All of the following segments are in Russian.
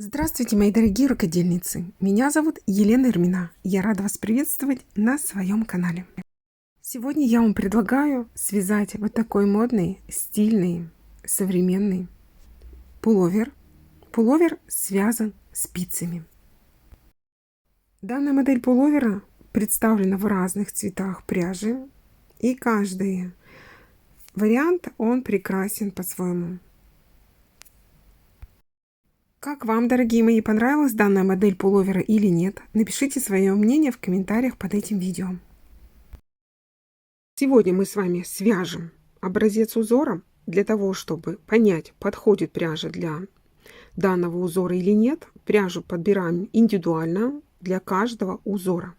Здравствуйте, мои дорогие рукодельницы! Меня зовут Елена Эрмина. Я рада вас приветствовать на своем канале. Сегодня я вам предлагаю связать вот такой модный, стильный, современный пуловер. Пуловер связан спицами. Данная модель пуловера представлена в разных цветах пряжи, и каждый вариант, он прекрасен по-своему. Как вам, дорогие мои, понравилась данная модель пуловера или нет? Напишите свое мнение в комментариях под этим видео. Сегодня мы с вами свяжем образец узора для того, чтобы понять, подходит пряжа для данного узора или нет. Пряжу подбираем индивидуально для каждого узора,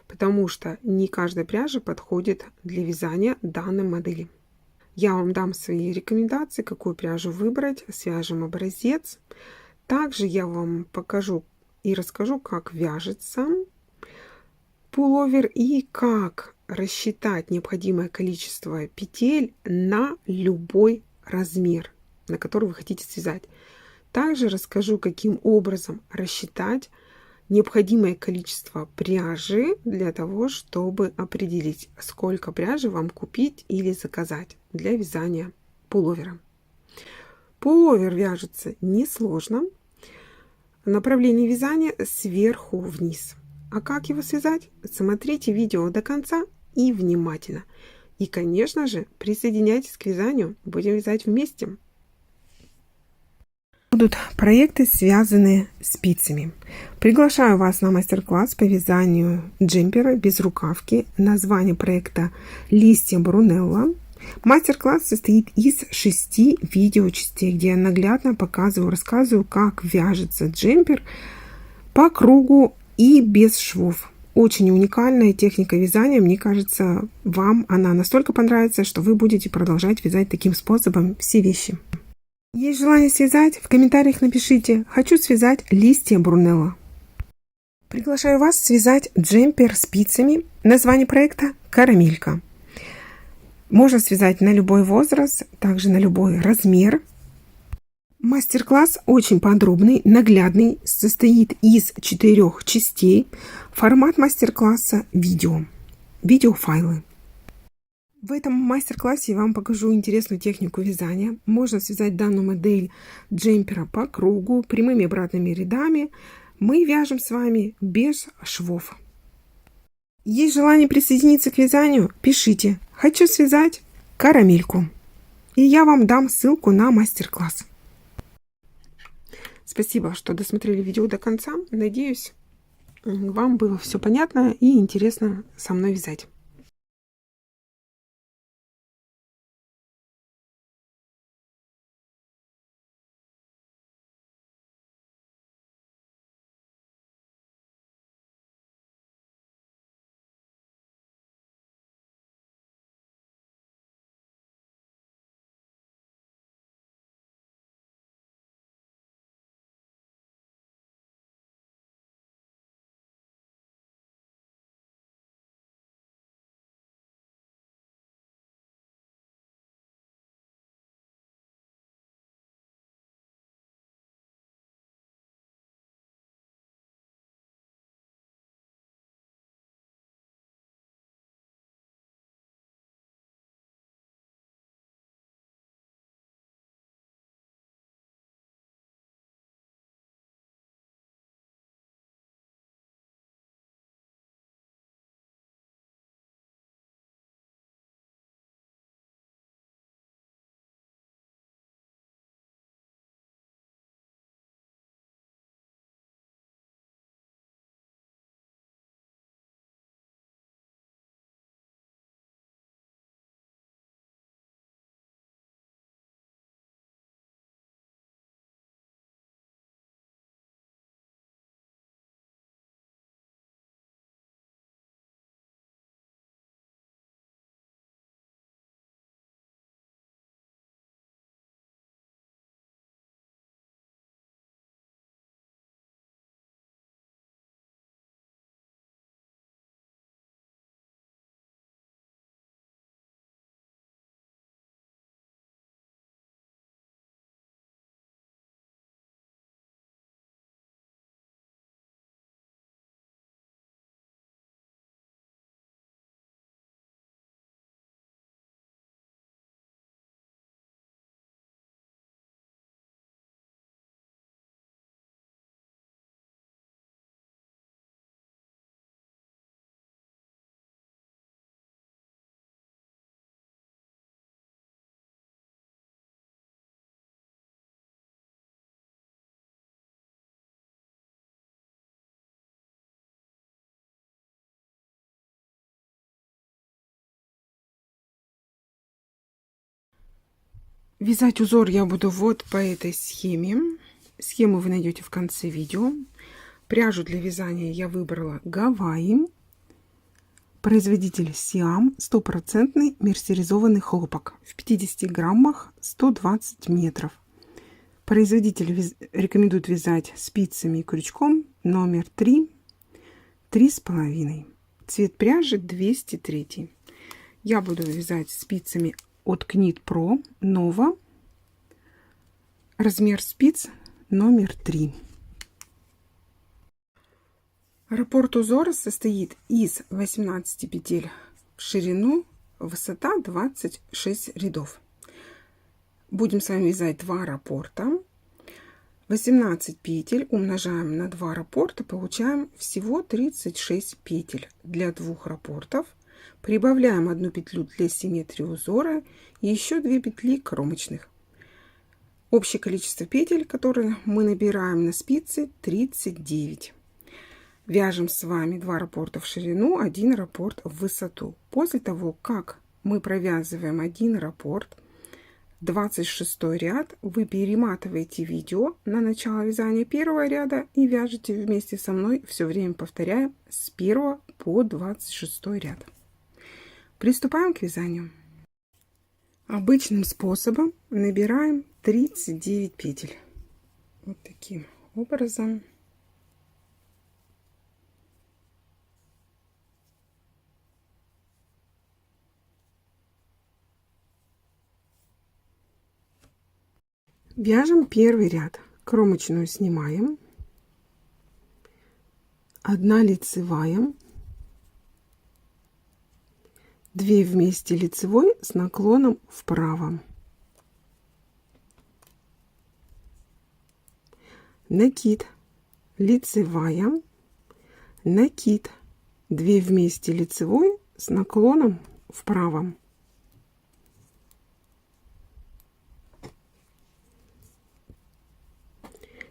потому что не каждая пряжа подходит для вязания данной модели. Я вам дам свои рекомендации, какую пряжу выбрать, свяжем образец. Также я вам покажу и расскажу, как вяжется пуловер и как рассчитать необходимое количество петель на любой размер, на который вы хотите связать. Также расскажу, каким образом рассчитать необходимое количество пряжи для того, чтобы определить, сколько пряжи вам купить или заказать для вязания пуловера. Пуловер вяжется несложно. Направление вязания сверху вниз. А как его связать? Смотрите видео до конца и внимательно. И, конечно же, присоединяйтесь к вязанию. Будем вязать вместе. Будут проекты, связанные спицами. Приглашаю вас на мастер-класс по вязанию джемпера без рукавки. Название проекта «Листья Брунелла». Мастер-класс состоит из 6 видеочастей, где я наглядно показываю, рассказываю, как вяжется джемпер по кругу и без швов. Очень уникальная техника вязания. Мне кажется, вам она настолько понравится, что вы будете продолжать вязать таким способом все вещи. Есть желание связать? В комментариях напишите «Хочу связать листья Брунелла». Приглашаю вас связать джемпер спицами. Название проекта «Карамелька». Можно связать на любой возраст, также на любой размер. Мастер-класс очень подробный, наглядный, состоит из 4 частей. Формат мастер-класса видео, видеофайлы. В этом мастер-классе я вам покажу интересную технику вязания. Можно связать данную модель джемпера по кругу, прямыми и обратными рядами. Мы вяжем с вами без швов. Есть желание присоединиться к вязанию? Пишите «Хочу связать карамельку». И я вам дам ссылку на мастер-класс. Спасибо, что досмотрели видео до конца. Надеюсь, вам было все понятно и интересно со мной вязать. Вязать узор я буду вот по этой схеме. Схему вы найдете в конце видео. Пряжу для вязания я выбрала Гавайи. Производитель Сиам, 100% мерсеризованный хлопок. В 50 граммах 120 метров. Производитель рекомендует вязать спицами и крючком номер 3, 3,5. Цвет пряжи 203. Я буду вязать спицами от Knit Pro Nova. Размер спиц номер 3. Раппорт узора состоит из 18 петель в ширину, высота 26 рядов. Будем с вами вязать 2 раппорта. 18 петель умножаем на 2 раппорта, получаем всего 36 петель для 2 раппортов. Прибавляем 1 петлю для симметрии узора и еще 2 петли кромочных. Общее количество петель, которые мы набираем на спице, 39. Вяжем с вами 2 раппорта в ширину, 1 раппорт в высоту. После того, как мы провязываем 1 раппорт, 26 ряд, вы перематываете видео на начало вязания первого ряда и вяжете вместе со мной, все время повторяя с 1 по 26 ряд. Приступаем к вязанию. Обычным способом набираем 39 петель. Вот таким образом. Вяжем первый ряд. Кромочную снимаем. 1 лицевая. 2 вместе лицевой с наклоном вправо. Накид. Лицевая. Накид. 2 вместе лицевой с наклоном вправо.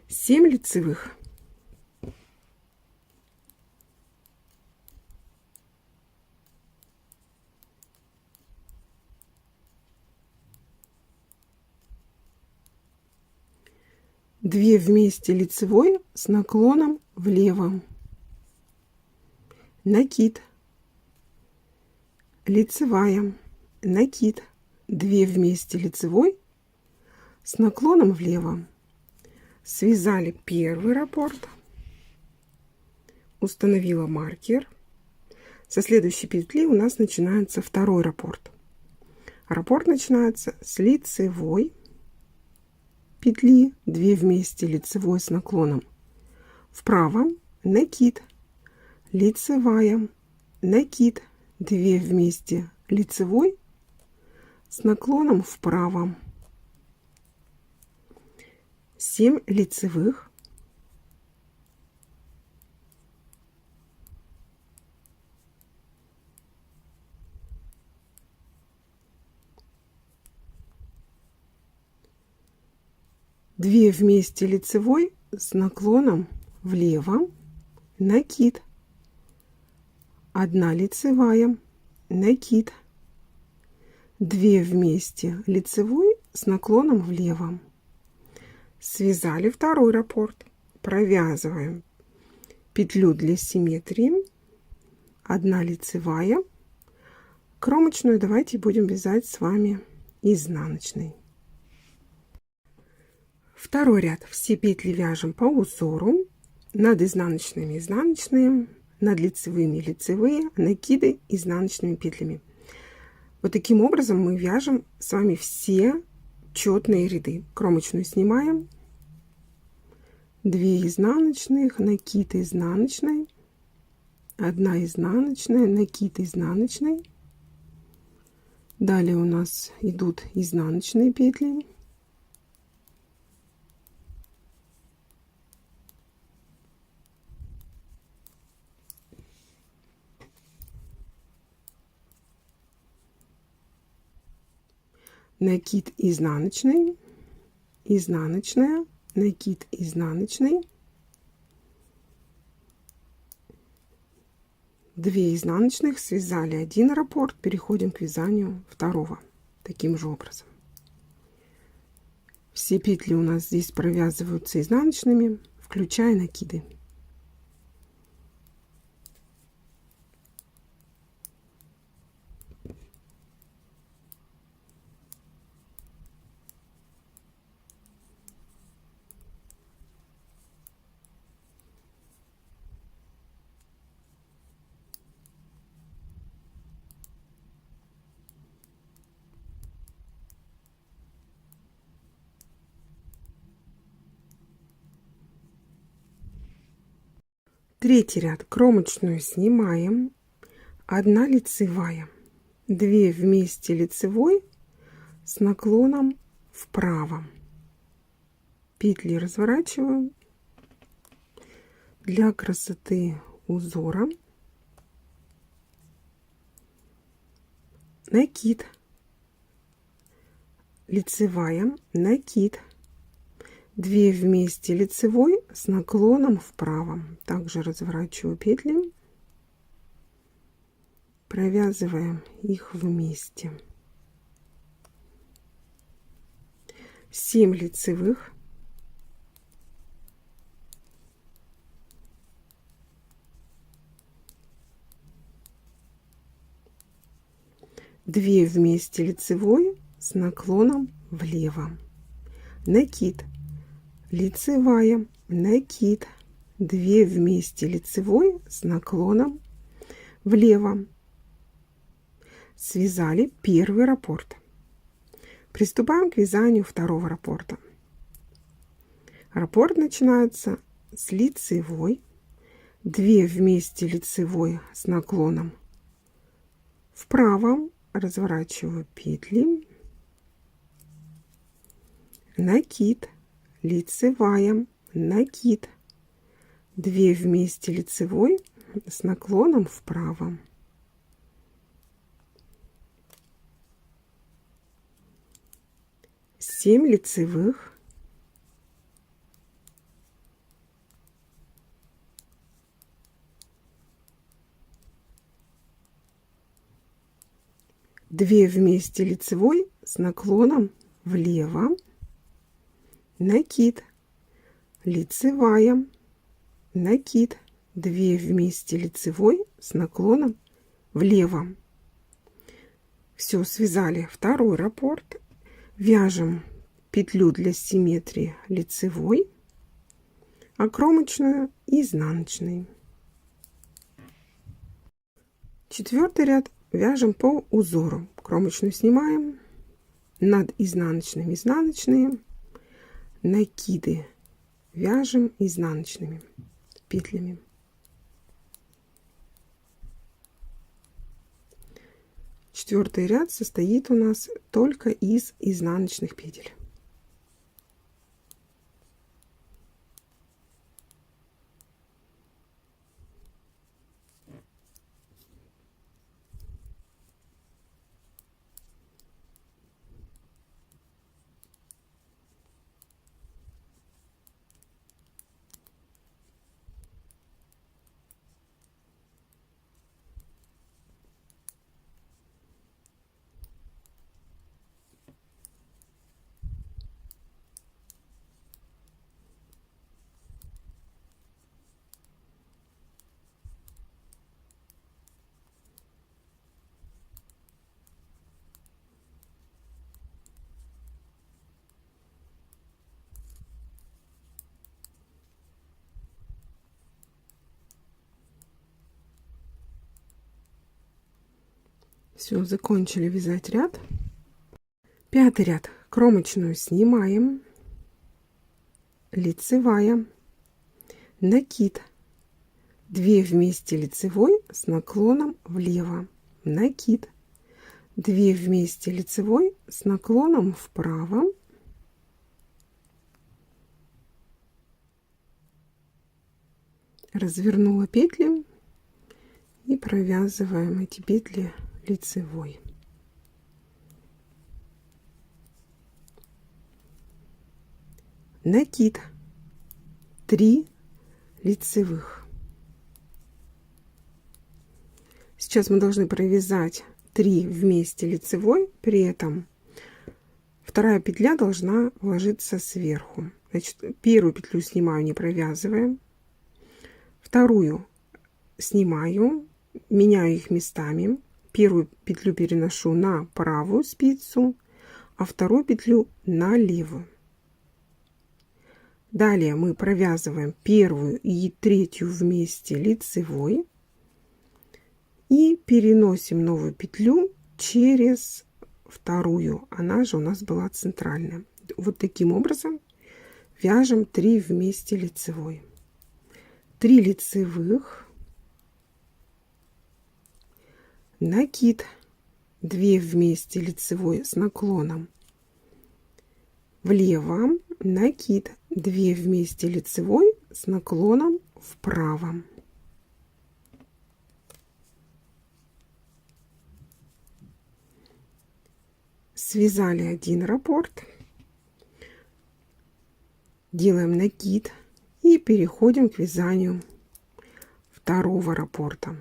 Семь лицевых. Две вместе лицевой с наклоном влево. Накид. Лицевая. Накид. 2 вместе лицевой с наклоном влево. Связали первый раппорт, установила маркер. Со следующей петли у нас начинается второй раппорт. Раппорт начинается с лицевой петли, 2 вместе лицевой с наклоном вправо, накид, лицевая, накид, 2 вместе лицевой с наклоном вправо. 7 лицевых. Две вместе лицевой с наклоном влево, накид, 1 лицевая, накид, 2 вместе лицевой с наклоном влево. Связали второй раппорт, провязываем петлю для симметрии, 1 лицевая, кромочную давайте будем вязать с вами изнаночной. Второй ряд. Все петли вяжем по узору, над изнаночными изнаночные, над лицевыми лицевые, накиды изнаночными петлями. Вот таким образом мы вяжем с вами все четные ряды. Кромочную снимаем, 2 изнаночных, накид изнаночной, 1 изнаночная, накид изнаночной. Далее у нас идут изнаночные петли. Накид изнаночный, изнаночная, накид изнаночный, 2 изнаночных, связали 1 раппорт, переходим к вязанию второго таким же образом. Все петли у нас здесь провязываются изнаночными, включая накиды. Третий ряд. Кромочную снимаем, 1 лицевая, 2 вместе лицевой с наклоном вправо. Петли разворачиваю для красоты узора. Накид, лицевая, накид, 2 вместе лицевой с наклоном вправо. Также разворачиваю петли, провязываем их вместе. 7 лицевых, две вместе лицевой с наклоном влево. Накид, лицевая, накид, 2 вместе лицевой с наклоном влево. Связали первый раппорт. Приступаем к вязанию второго раппорта. Раппорт начинается с лицевой, 2 вместе лицевой с наклоном вправо, разворачиваю петли, накид, лицевая, накид, 2 вместе лицевой с наклоном вправо. Семь лицевых, две вместе лицевой с наклоном влево, накид, лицевая, накид, 2 вместе лицевой с наклоном влево. Все, связали второй раппорт. Вяжем петлю для симметрии лицевой, а кромочную изнаночной. Четвертый ряд вяжем по узору. Кромочную снимаем, над изнаночными изнаночные, накиды вяжем изнаночными петлями. Четвертый ряд состоит у нас только из изнаночных петель. Все, закончили вязать ряд. Пятый ряд. Кромочную снимаем, лицевая, накид, 2 вместе лицевой с наклоном влево, накид, 2 вместе лицевой с наклоном вправо, развернула петли и провязываем эти петли лицевой. Накид, 3 лицевых. Сейчас мы должны провязать 3 вместе лицевой, при этом Вторая петля должна ложиться сверху. Значит, первую петлю снимаю, не провязывая. Вторую снимаю, меняю их местами. Первую петлю переношу на правую спицу, а вторую петлю на левую. Далее мы провязываем первую и третью вместе лицевой и переносим новую петлю через вторую. Она же у нас была центральная. Вот таким образом вяжем 3 вместе лицевой. 3 лицевых, накид, 2 вместе лицевой с наклоном влево, накид, 2 вместе лицевой с наклоном вправо. Связали один раппорт, делаем накид и переходим к вязанию второго раппорта.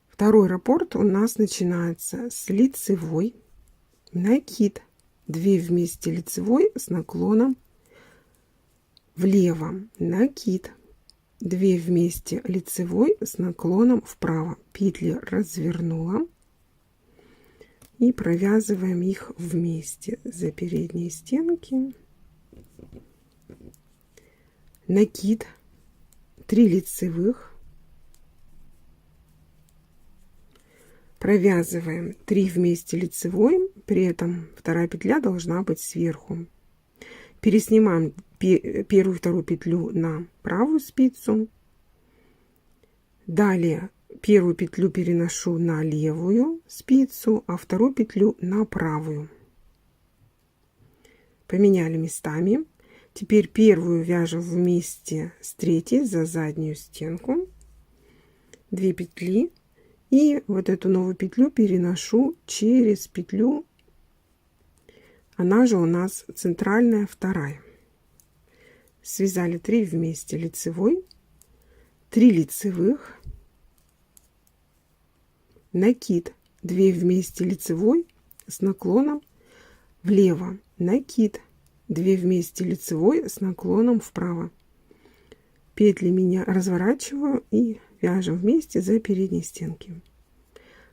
Второй раппорт у нас начинается с лицевой, накид, 2 вместе лицевой с наклоном влево, накид, 2 вместе лицевой с наклоном вправо. Петли развернула и провязываем их вместе за передние стенки. Накид, 3 лицевых, провязываем 3 вместе лицевой, при этом вторая петля должна быть сверху. Переснимаем первую и вторую петлю на правую спицу. Далее первую петлю переношу на левую спицу, а вторую петлю на правую. Поменяли местами. Теперь первую вяжем вместе с третьей за заднюю стенку. 2 петли. И вот эту новую петлю переношу через петлю. Она же у нас центральная вторая. Связали 3 вместе лицевой, 3 лицевых, накид, 2 вместе лицевой с наклоном влево, накид, 2 вместе лицевой с наклоном вправо. Петли меня разворачиваю и вяжем вместе за передние стенки.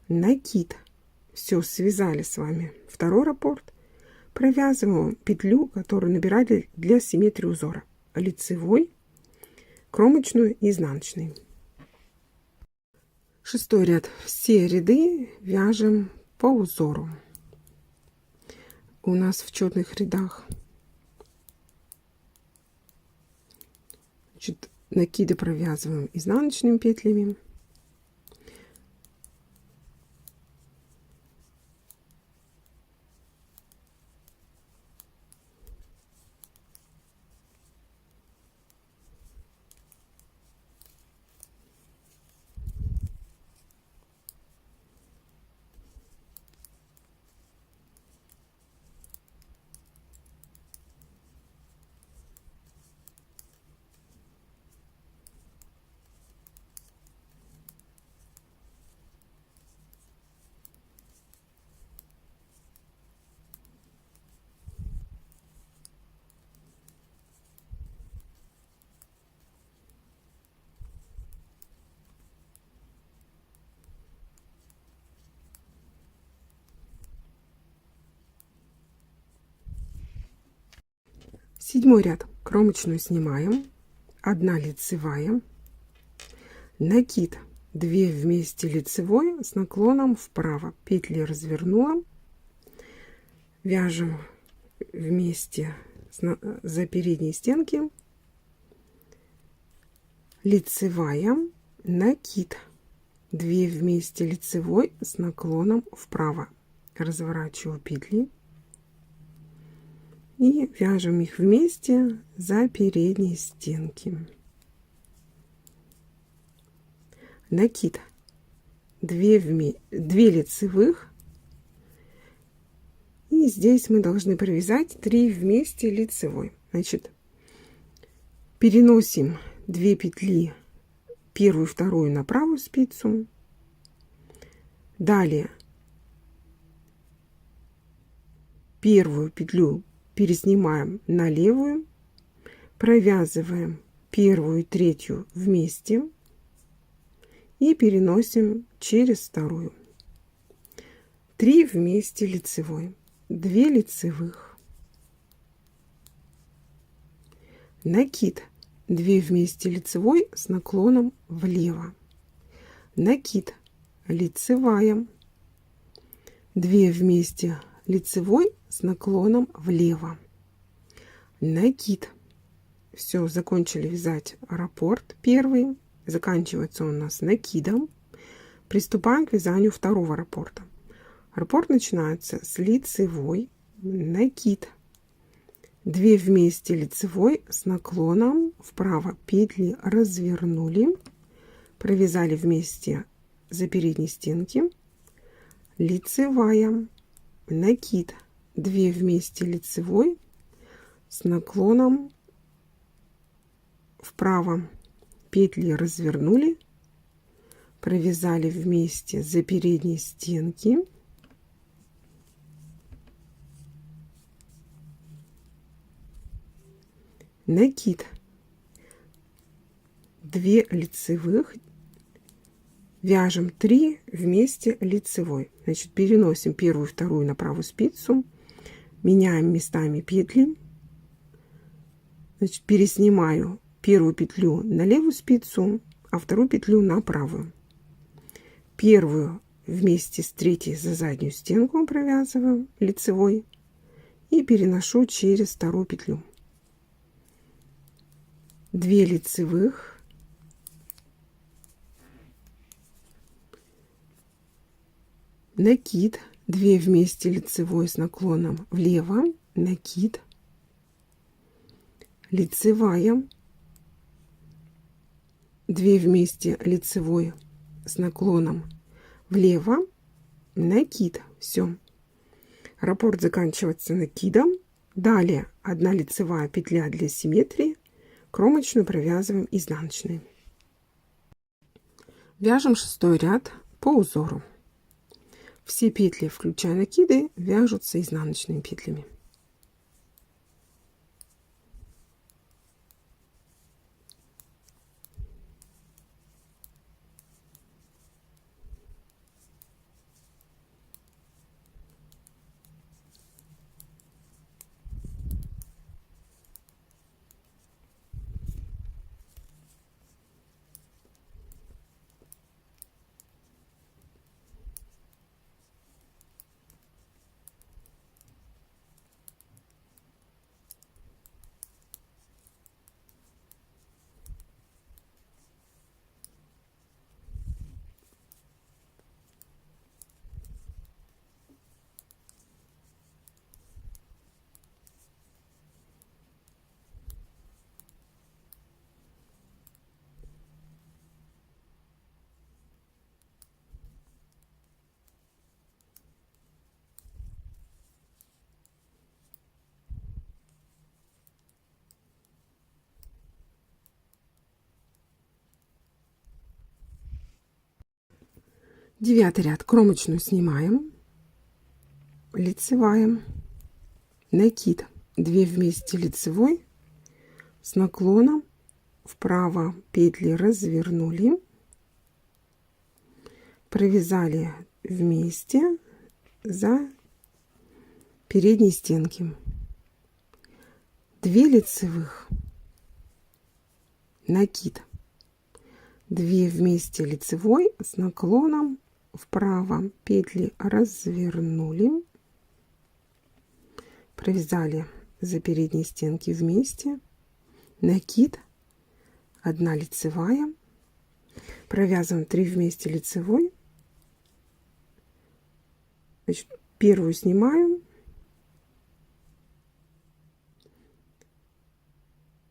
Накид. Все, связали с вами второй раппорт. Провязываем петлю, которую набирали для симметрии узора. Лицевой, кромочную и изнаночный. 6-й ряд. Все ряды вяжем по узору. У нас в четных рядах, значит, накиды провязываем изнаночными петлями. Седьмой ряд. Кромочную снимаем, 1 лицевая, накид, 2 вместе лицевой с наклоном вправо. Петли развернула, вяжем вместе за передние стенки, лицевая, накид, 2 вместе лицевой с наклоном вправо. Разворачиваю петли и вяжем их вместе за передние стенки. Накид, 2 лицевых, и здесь мы должны провязать 3 вместе лицевой. Значит, переносим 2 петли, первую и вторую, на правую спицу. Далее первую петлю переснимаем на левую, провязываем первую и третью вместе и переносим через вторую. 3 вместе лицевой, 2 лицевых, накид, 2 вместе лицевой с наклоном влево, накид, лицевая, 2 вместе лицевой с наклоном влево, накид. Все, закончили вязать раппорт первый, заканчивается он у нас накидом. Приступаем к вязанию второго раппорта. Раппорт начинается с лицевой, накид, 2 вместе лицевой с наклоном вправо, петли развернули, провязали вместе за передней стенки, лицевая, накид, 2 вместе лицевой с наклоном вправо, петли развернули, провязали вместе за передней стенки, накид, 2 лицевых, вяжем 3 вместе лицевой. Значит, переносим первую и вторую на правую спицу, меняем местами петли. Значит, переснимаю первую петлю на левую спицу, а вторую петлю на правую. Первую вместе с третьей за заднюю стенку провязываю лицевой и переношу через вторую петлю. 2 лицевых, накид, 2 вместе лицевой с наклоном влево, накид, лицевая, 2 вместе лицевой с наклоном влево, накид. Все. Раппорт заканчивается накидом. Далее 1 лицевая петля для симметрии, кромочную провязываем изнаночной. Вяжем 6 ряд по узору. Все петли, включая накиды, вяжутся изнаночными петлями. Девятый ряд. Кромочную снимаем, лицевая, накид, 2 вместе лицевой с наклоном вправо, петли развернули, провязали вместе за передней стенки, 2 лицевых, накид, 2 вместе лицевой с наклоном вправо, петли развернули, провязали за передней стенки вместе, накид, 1 лицевая, провязываем 3 вместе лицевой. Значит, первую снимаем,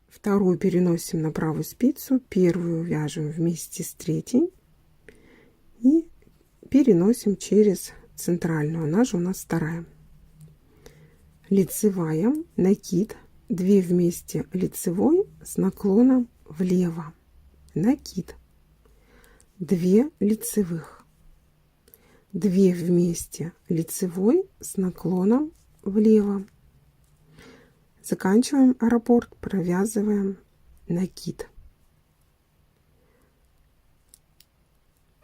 вторую переносим на правую спицу, первую вяжем вместе с третьей и переносим через центральную, она же у нас вторая. Лицевая, накид, 2 вместе лицевой с наклоном влево, накид, 2 лицевых, 2 вместе лицевой с наклоном влево. Заканчиваем раппорт, провязываем накид.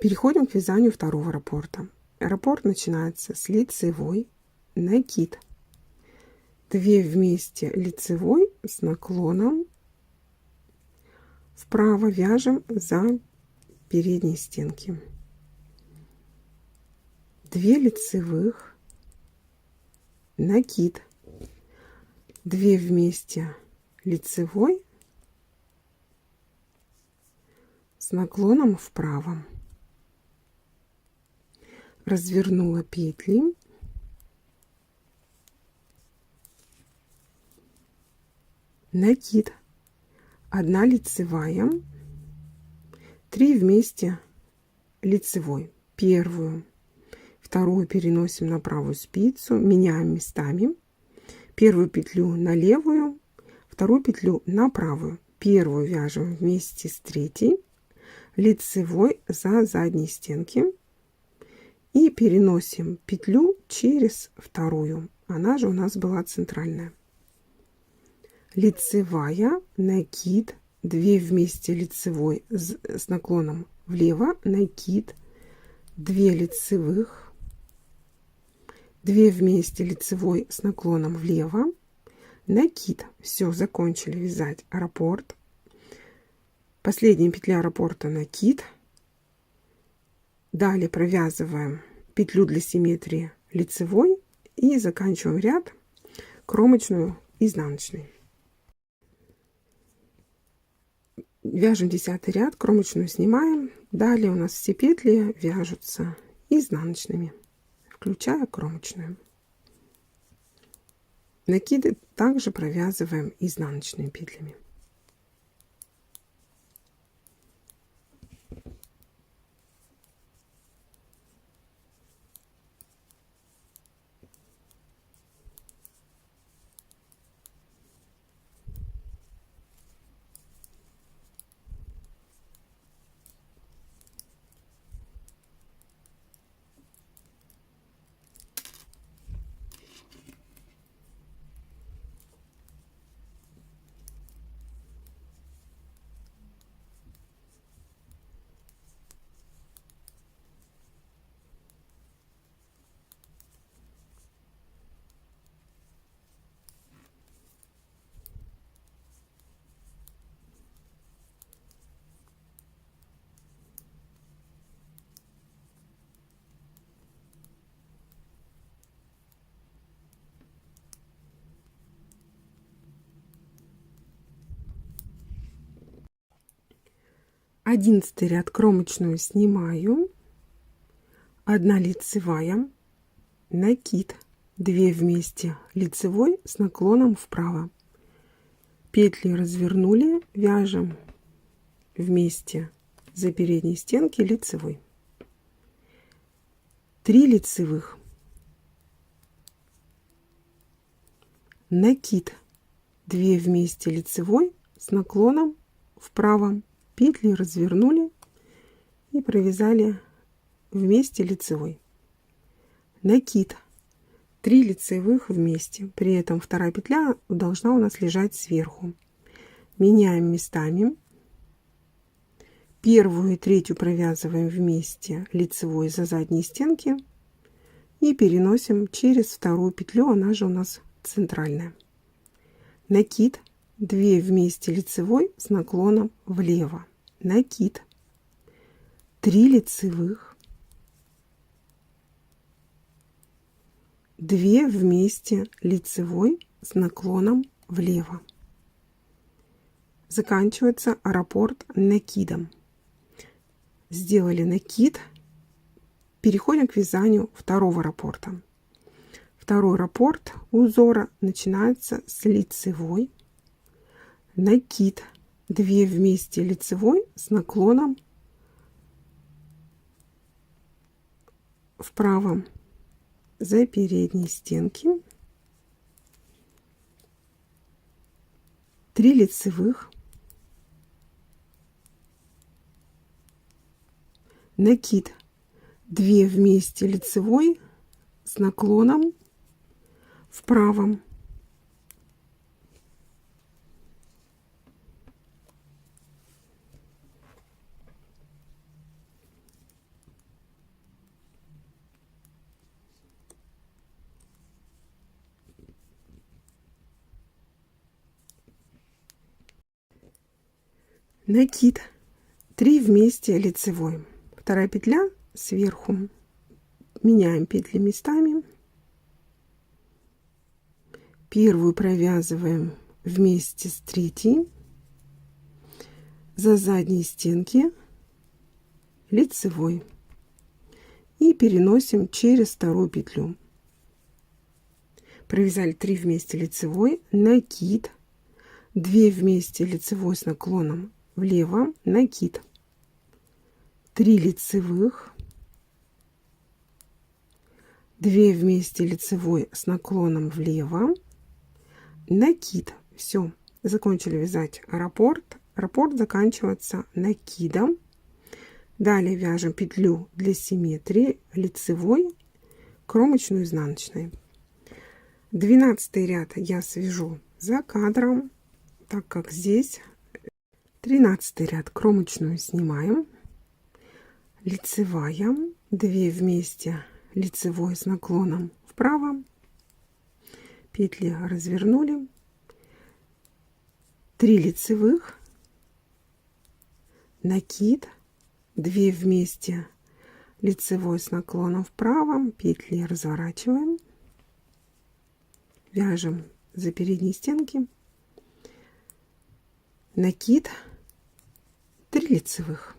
Переходим к вязанию второго раппорта. Раппорт начинается с лицевой, накид. 2 вместе лицевой с наклоном вправо, вяжем за передней стенки. 2 лицевых, накид. 2 вместе лицевой с наклоном вправо. Развернула петли. Накид. 1 лицевая, 3 вместе лицевой. Первую, вторую переносим на правую спицу, меняем местами. Первую петлю на левую, вторую петлю на правую. Первую вяжем вместе с третьей, лицевой за задние стенки. И переносим петлю через вторую. Она же у нас была центральная. Лицевая, накид, 2 вместе лицевой с наклоном влево, накид, 2 лицевых, 2 вместе лицевой с наклоном влево, накид. Все, закончили вязать раппорт. Последняя петля раппорта, накид. Далее провязываем петлю для симметрии лицевой и заканчиваем ряд кромочную изнаночной. Вяжем 10 ряд, кромочную снимаем. Далее у нас все петли вяжутся изнаночными, включая кромочную. Накиды также провязываем изнаночными петлями. Одиннадцатый ряд, кромочную снимаю, 1 лицевая, накид, 2 вместе лицевой с наклоном вправо. Петли развернули, вяжем вместе за передней стенки лицевой. 3 лицевых, накид, 2 вместе лицевой с наклоном вправо. Петли развернули и провязали вместе лицевой. Накид, 3 лицевых вместе. При этом вторая петля должна у нас лежать сверху. Меняем местами. Первую и третью провязываем вместе лицевой за задние стенки и переносим через вторую петлю, она же у нас центральная. Накид, 2 вместе лицевой с наклоном влево. Накид, 3 лицевых, 2 вместе лицевой с наклоном влево. Заканчивается раппорт накидом. Сделали накид, переходим к вязанию второго раппорта. Второй раппорт узора начинается с лицевой, накид, 2 вместе лицевой с наклоном вправо за передние стенки, 3 лицевых, накид, 2 вместе лицевой с наклоном вправо. Накид 3 вместе лицевой. Вторая петля сверху. Меняем петли местами. Первую провязываем вместе с третьей. За задние стенки лицевой. И переносим через вторую петлю. Провязали 3 вместе лицевой, накид, 2 вместе лицевой с наклоном влево, накид, 3 лицевых, 2 вместе лицевой с наклоном влево, накид. Все, закончили вязать раппорт. Раппорт заканчивается накидом. Далее вяжем петлю для симметрии, лицевой, кромочную, изнаночной. 12 ряд я свяжу за кадром, так как здесь 13 ряд. Кромочную снимаем, лицевая, 2 вместе лицевой с наклоном вправо, петли развернули, 3 лицевых, накид, 2 вместе лицевой с наклоном вправо, петли разворачиваем, вяжем за передние стенки, накид, 3 лицевых,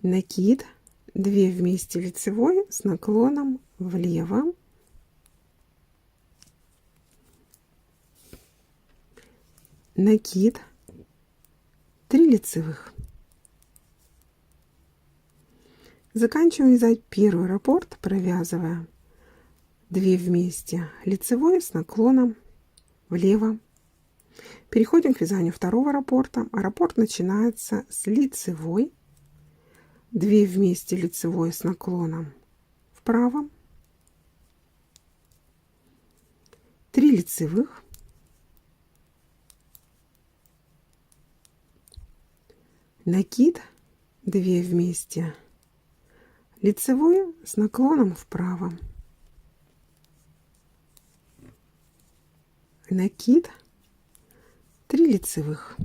накид, 2 вместе лицевой с наклоном влево, накид, 3 лицевых. Заканчиваем вязать первый раппорт, провязывая 2 вместе лицевой с наклоном влево. Переходим к вязанию второго раппорта. Раппорт начинается с лицевой, 2 вместе лицевой с наклоном вправо, 3 лицевых, накид, 2 вместе лицевой с наклоном вправо, накид, 3 лицевых,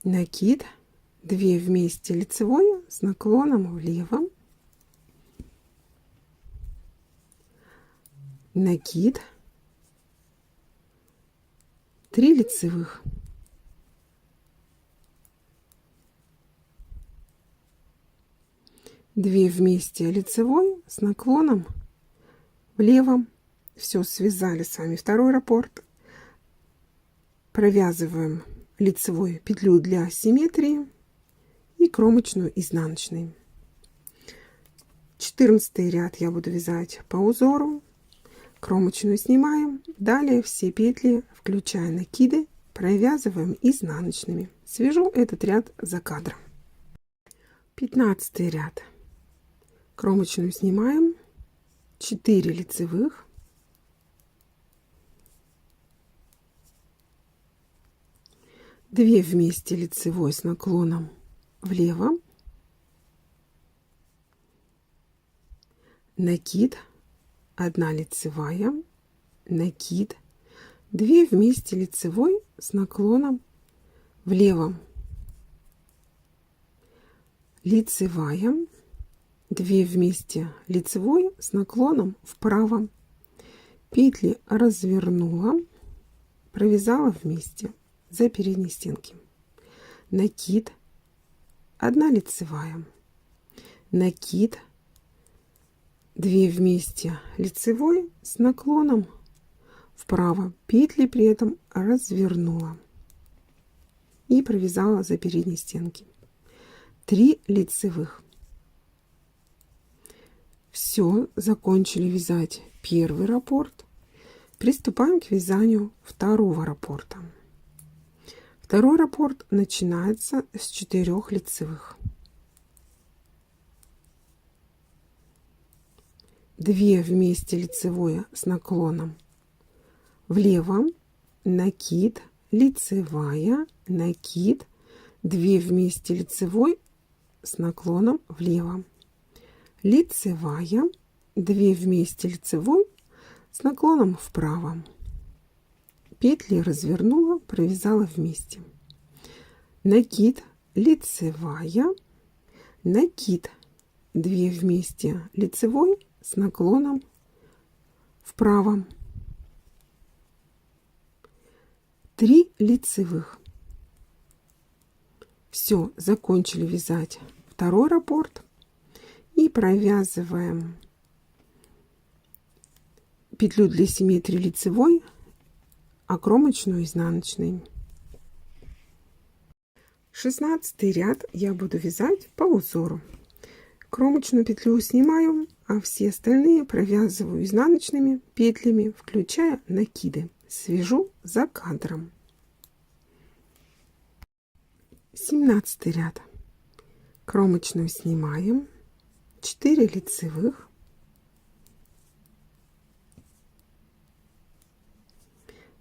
накид, 2 вместе лицевой с наклоном влево, накид, 3 лицевых, две вместе лицевой с наклоном влево. Все, связали с вами второй раппорт. Провязываем лицевой петлю для симметрии и кромочную изнаночной. 14 ряд я буду вязать по узору. Кромочную снимаем. Далее все петли, включая накиды, провязываем изнаночными. Свяжу этот ряд за кадром. 15 ряд. Кромочную снимаем. 4 лицевых. 2 вместе лицевой с наклоном влево, накид, 1 лицевая, накид, 2 вместе лицевой с наклоном влево, лицевая, 2 вместе лицевой с наклоном вправо, петли развернула, провязала вместе за передние стенки, накид, 1 лицевая, накид, 2 вместе лицевой с наклоном вправо, петли при этом развернула и провязала за передние стенки, 3 лицевых. Все, закончили вязать первый раппорт. Приступаем к вязанию второго раппорта. Второй раппорт начинается с 4 лицевых. 2 вместе лицевой с наклоном влево, накид, лицевая, накид, 2 вместе лицевой с наклоном влево, лицевая, 2 вместе лицевой с наклоном вправо. Петли развернула, провязала вместе. Накид, лицевая, накид, 2 вместе лицевой с наклоном вправо, 3 лицевых. Все, закончили вязать второй раппорт и провязываем петлю для симметрии лицевой, а кромочную изнаночной. 16 ряд я буду вязать по узору. Кромочную петлю снимаю, а все остальные провязываю изнаночными петлями, включая накиды. Свяжу за кадром. 17 ряд. Кромочную снимаем, 4 лицевых,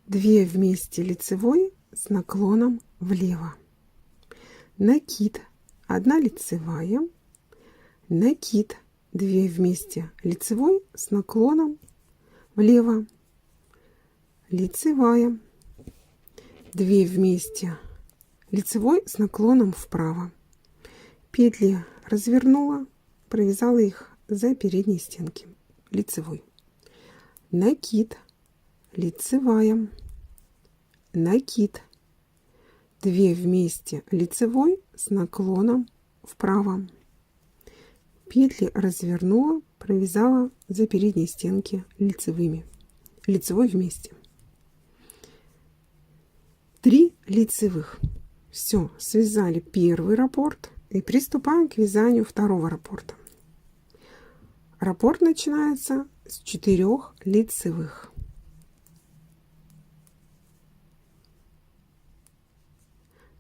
2 вместе лицевой с наклоном влево, накид, 1 лицевая, накид, 2 вместе лицевой с наклоном влево, лицевая, 2 вместе лицевой с наклоном вправо. Петли развернула, провязала их за передней стенки лицевой, накид, лицевая, накид, 2 вместе лицевой с наклоном вправо. Петли развернула, провязала за передней стенки лицевыми, лицевой вместе, 3 лицевых. Все, связали первый раппорт и приступаем к вязанию второго раппорта. Раппорт начинается с 4 лицевых.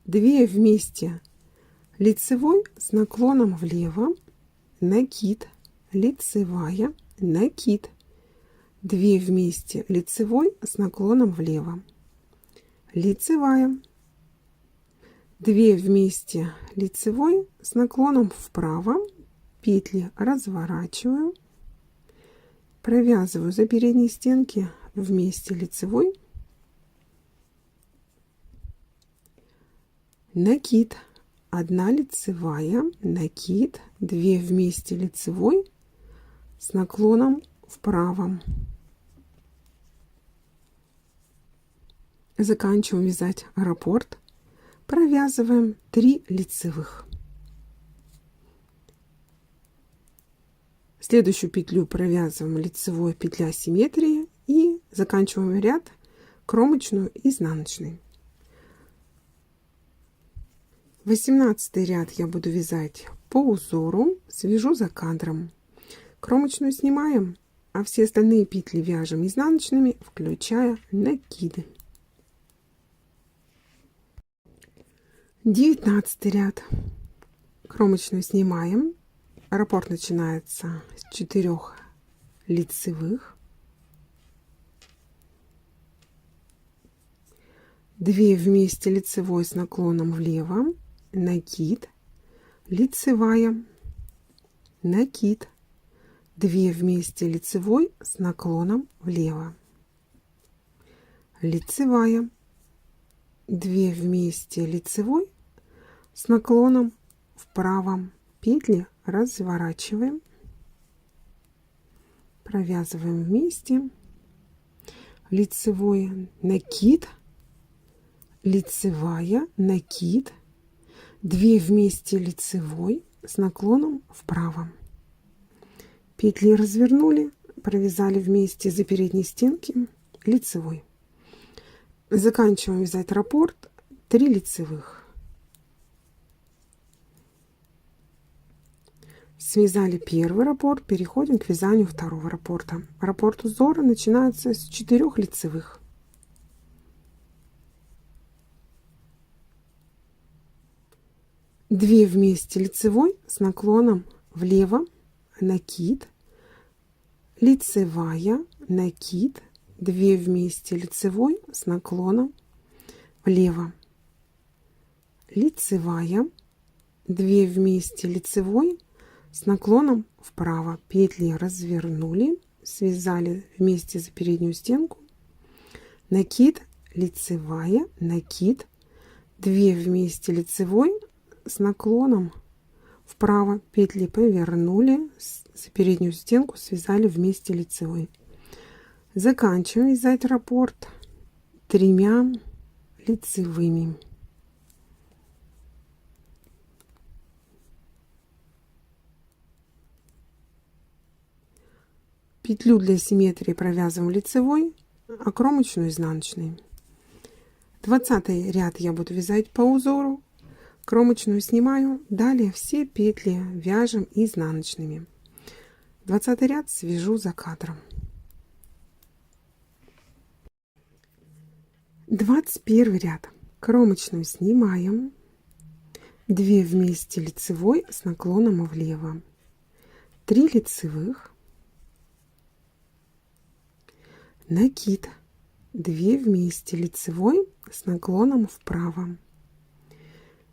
2 вместе лицевой с наклоном влево, накид, лицевая, накид, 2 вместе лицевой с наклоном влево, лицевая, 2 вместе лицевой с наклоном вправо, петли разворачиваю, провязываю за передние стенки вместе лицевой, накид, 1 лицевая, накид, 2 вместе лицевой с наклоном вправо. Заканчиваем вязать раппорт, провязываем 3 лицевых. Следующую петлю провязываем лицевой, петля симметрии и заканчиваем ряд кромочную изнаночной. 18 ряд я буду вязать по узору, свяжу за кадром. Кромочную снимаем, а все остальные петли вяжем изнаночными, включая накиды. 19 ряд. Кромочную снимаем. Раппорт начинается с 4 лицевых, 2 вместе лицевой с наклоном влево, накид, лицевая, накид, 2 вместе лицевой с наклоном влево, лицевая, 2 вместе лицевой с наклоном вправо. Петли разворачиваем, провязываем вместе, лицевой, накид, лицевая, накид, 2 вместе лицевой с наклоном вправо. Петли развернули, провязали вместе за передней стенки лицевой. Заканчиваем вязать раппорт, 3 лицевых. Связали первый раппорт, переходим к вязанию второго раппорта. Раппорт узора начинается с 4 лицевых. Две вместе лицевой с наклоном влево, накид, лицевая, накид, 2 вместе лицевой с наклоном влево, лицевая, 2 вместе лицевой с наклоном вправо, петли развернули, связали вместе за переднюю стенку, накид, лицевая, накид, 2 вместе лицевой с наклоном вправо, петли повернули, за переднюю стенку связали вместе лицевой. Заканчиваем вязать раппорт 3 лицевыми. Петлю для симметрии провязываем лицевой, а кромочную изнаночной. 20 ряд я буду вязать по узору, кромочную снимаю, далее все петли вяжем изнаночными. 20 ряд свяжу за кадром. 21 ряд. Кромочную снимаем, 2 вместе лицевой с наклоном влево, 3 лицевых, накид, 2 вместе лицевой с наклоном вправо.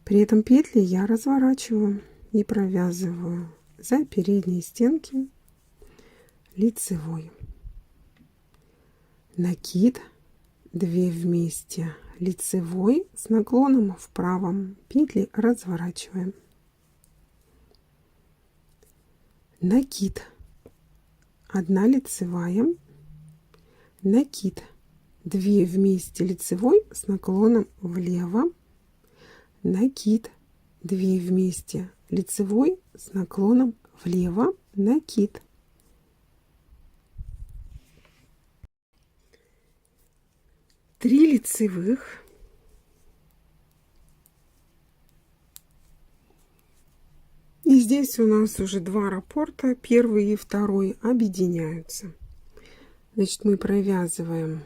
При этом петли я разворачиваю и провязываю за передние стенки лицевой, накид, 2 вместе лицевой с наклоном вправо, петли разворачиваем, накид, 1 лицевая, накид, 2 вместе лицевой с наклоном влево, накид, 2 вместе лицевой с наклоном влево, накид. Три лицевых, и здесь у нас уже 2 раппорта, первый и второй объединяются. Значит, мы провязываем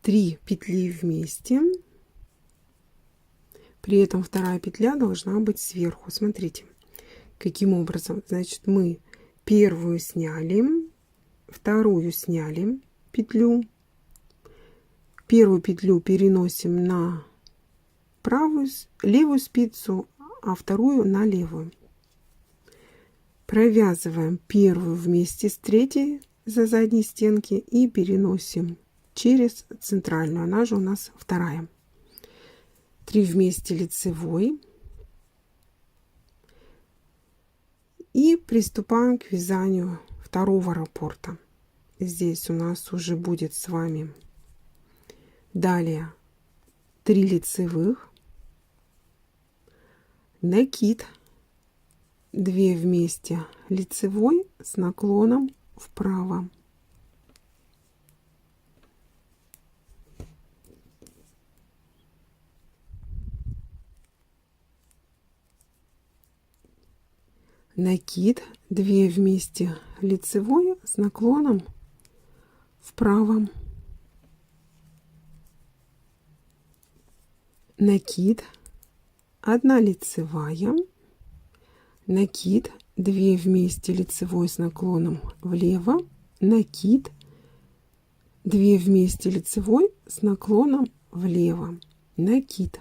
3 петли вместе, при этом вторая петля должна быть сверху. Смотрите, каким образом. Значит, мы первую сняли, вторую сняли петлю, первую петлю переносим на левую спицу, а вторую на левую. Провязываем первую вместе с третьей за задней стенки и переносим через центральную, она же у нас вторая. 3 вместе лицевой. И приступаем к вязанию второго раппорта. Здесь у нас уже будет с вами далее 3 лицевых, накид, 2 вместе лицевой с наклоном вправо, накид, 2 вместе лицевой с наклоном вправо, накид, 1 лицевая, накид, 2 вместе лицевой с наклоном влево, накид, 2 вместе лицевой с наклоном влево, накид.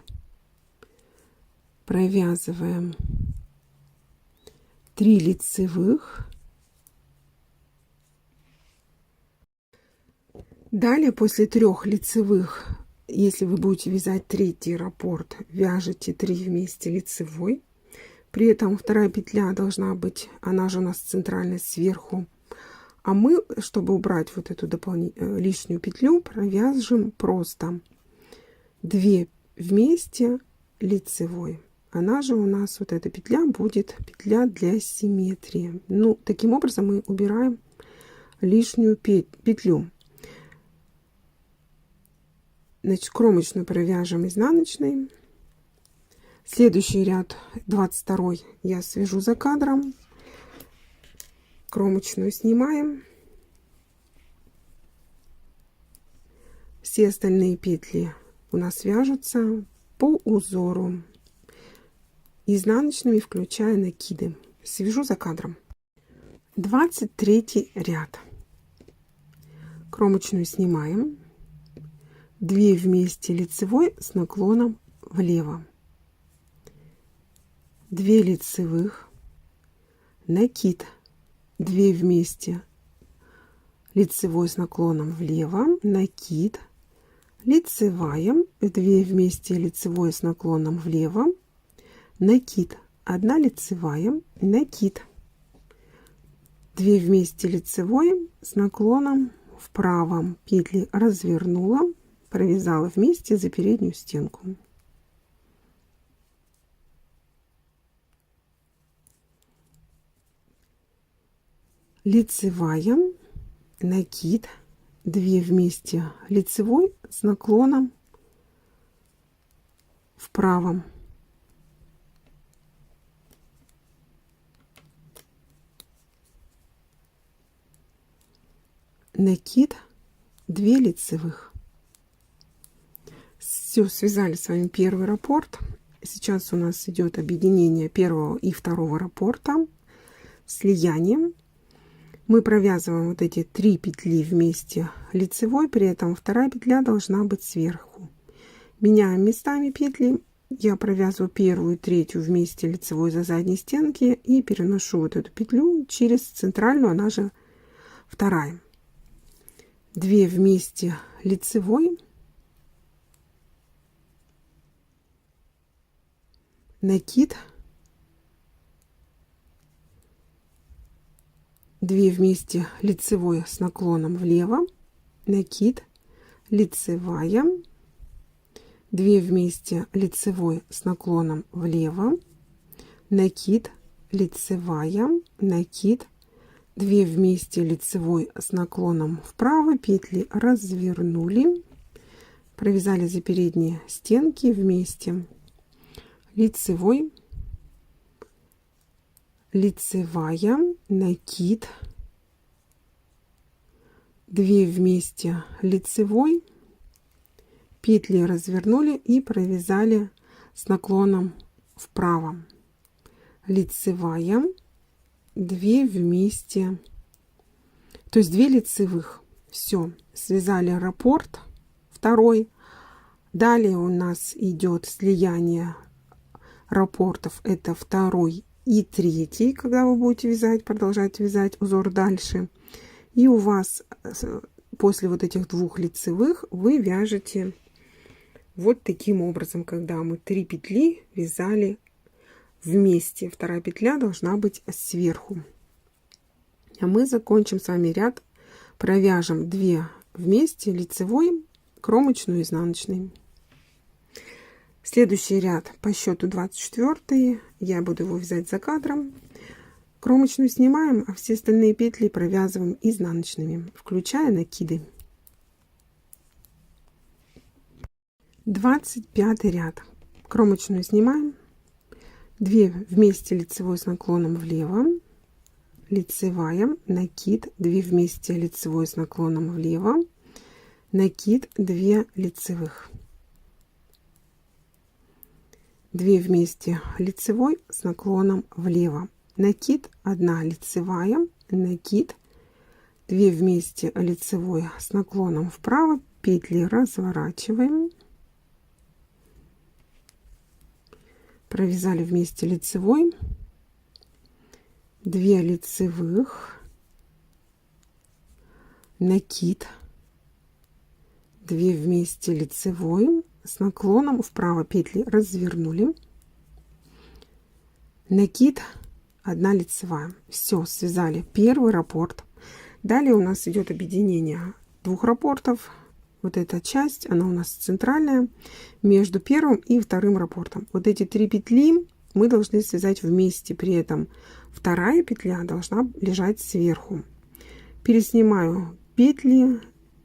Провязываем 3 лицевых. Далее после 3 лицевых, если вы будете вязать третий раппорт, вяжете 3 вместе лицевой. При этом вторая петля должна быть, она же у нас центральная, сверху. А мы, чтобы убрать вот эту лишнюю петлю, провяжем просто 2 вместе лицевой. Она же у нас, вот эта петля, будет петля для симметрии. Ну, таким образом мы убираем лишнюю петлю. Значит, кромочную провяжем изнаночной. Следующий ряд, 22, я свяжу за кадром. Кромочную снимаем. Все остальные петли у нас вяжутся по узору, изнаночными, включая накиды. Свяжу за кадром. 23 ряд. Кромочную снимаем. 2 вместе лицевой с наклоном влево. 2 лицевых. Накид. 2 вместе лицевой с наклоном влево. Накид. Лицевая. 2 вместе лицевой с наклоном влево. Накид. 1 лицевая. Накид. 2 вместе лицевой с наклоном вправо. Петли развернула, провязала вместе за переднюю стенку. Лицевая, накид, 2 вместе лицевой с наклоном вправо. Накид, 2 лицевых. Все, связали с вами первый раппорт. Сейчас у нас идет объединение первого и второго раппорта, слияние. Мы провязываем вот эти 3 петли вместе лицевой, при этом вторая петля должна быть сверху. Меняем местами петли. Я провязываю первую и третью вместе лицевой за задней стенки и переношу вот эту петлю через центральную, она же вторая. 2 вместе лицевой, накид, 2 вместе лицевой с наклоном влево, накид, лицевая, 2 вместе лицевой с наклоном влево, накид, лицевая, накид, 2 вместе лицевой с наклоном вправо, петли развернули, провязали за передние стенки вместе, лицевой, лицевая, накид, 2 вместе лицевой, петли развернули и провязали с наклоном вправо, лицевая, 2 вместе, то есть 2 лицевых. Все, связали раппорт второй. Далее у нас идет слияние раппортов, это второй и третий, когда вы будете вязать, продолжать вязать узор дальше. И у вас после вот этих 2 лицевых вы вяжете вот таким образом, когда мы 3 петли вязали вместе. Вторая петля должна быть сверху. А мы закончим с вами ряд, провяжем 2 вместе лицевой, кромочную, изнаночный. Следующий ряд по счету 24, я буду его вязать за кадром. Кромочную снимаем, а все остальные петли провязываем изнаночными, включая накиды. 25 ряд. Кромочную снимаем. 2 вместе лицевой с наклоном влево, лицевая, накид, 2 вместе лицевой с наклоном влево, накид, 2 лицевых, 2 вместе лицевой с наклоном влево, накид, 1 лицевая, накид, 2 вместе лицевой с наклоном вправо, петли разворачиваем. Провязали вместе лицевой, 2 лицевых, накид, 2 вместе лицевой с наклоном вправо, петли развернули, накид, 1 лицевая. Все, связали первый раппорт. Далее у нас идет объединение 2 раппортов. Вот эта часть, она у нас центральная, между первым и вторым раппортом. Вот эти 3 петли мы должны связать вместе. При этом вторая петля должна лежать сверху. Переснимаю петли,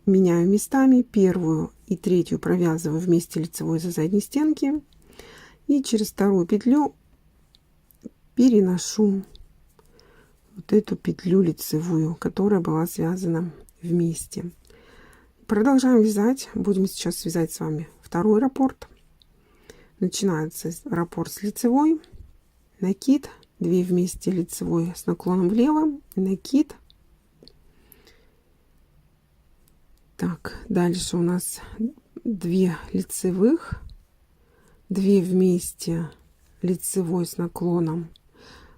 меняю местами. Первую и третью провязываю вместе лицевой за задней стенки. И через вторую петлю переношу вот эту петлю лицевую, которая была связана вместе. Продолжаем вязать. Будем сейчас вязать с вами второй раппорт. Начинается раппорт с лицевой, накид, 2 вместе лицевой с наклоном влево, накид. Так, дальше у нас 2 лицевых, 2 вместе лицевой с наклоном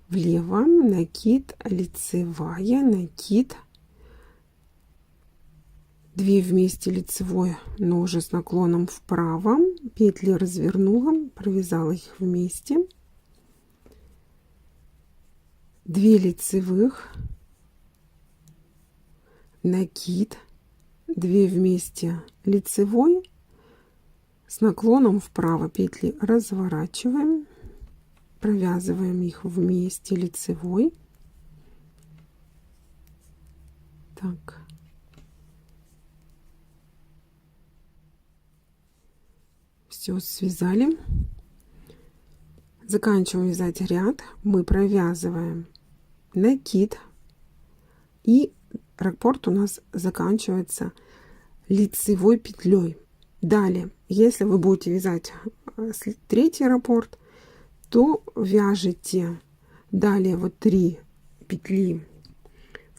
влево, накид, лицевая, накид, 2 вместе лицевой, но уже с наклоном вправо, петли развернула, провязала их вместе, 2 лицевых, накид, 2 вместе лицевой, с наклоном вправо, петли разворачиваем, провязываем их вместе лицевой. Так. Все связали. Заканчиваем вязать ряд. Мы провязываем накид. И раппорт у нас заканчивается лицевой петлей. Далее, если вы будете вязать 3-й раппорт, то вяжете далее вот 3 петли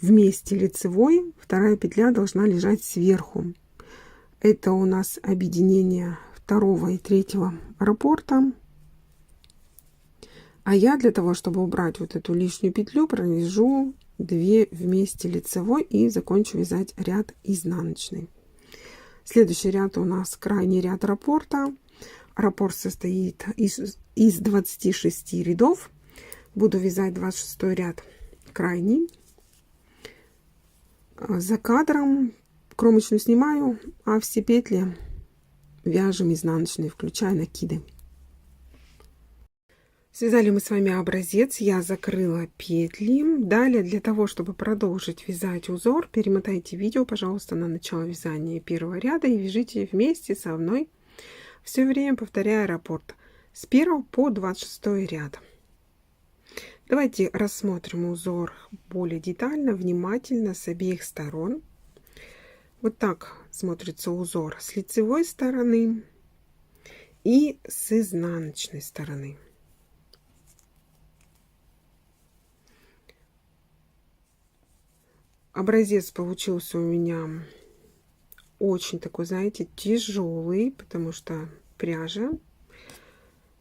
вместе лицевой, 2-я петля должна лежать сверху. Это у нас объединение 2-го и 3-го раппорта. А я для того, чтобы убрать вот эту лишнюю петлю, провяжу 2 вместе лицевой и закончу вязать ряд изнаночный. Следующий ряд у нас крайний ряд раппорта. Раппорт состоит из 26 рядов. Буду вязать 26 ряд крайний. За кадром кромочную снимаю, а все петли вяжем изнаночные, включая накиды. Связали мы с вами образец, я закрыла петли. Далее, для того, чтобы продолжить вязать узор, перемотайте видео, пожалуйста, на начало вязания 1-го ряда и вяжите вместе со мной, все время повторяя раппорт с 1 по 26 ряд. Давайте рассмотрим узор более детально, внимательно с обеих сторон. Вот так смотрится узор с лицевой стороны и с изнаночной стороны. Образец получился у меня очень такой, знаете, тяжелый, потому что пряжа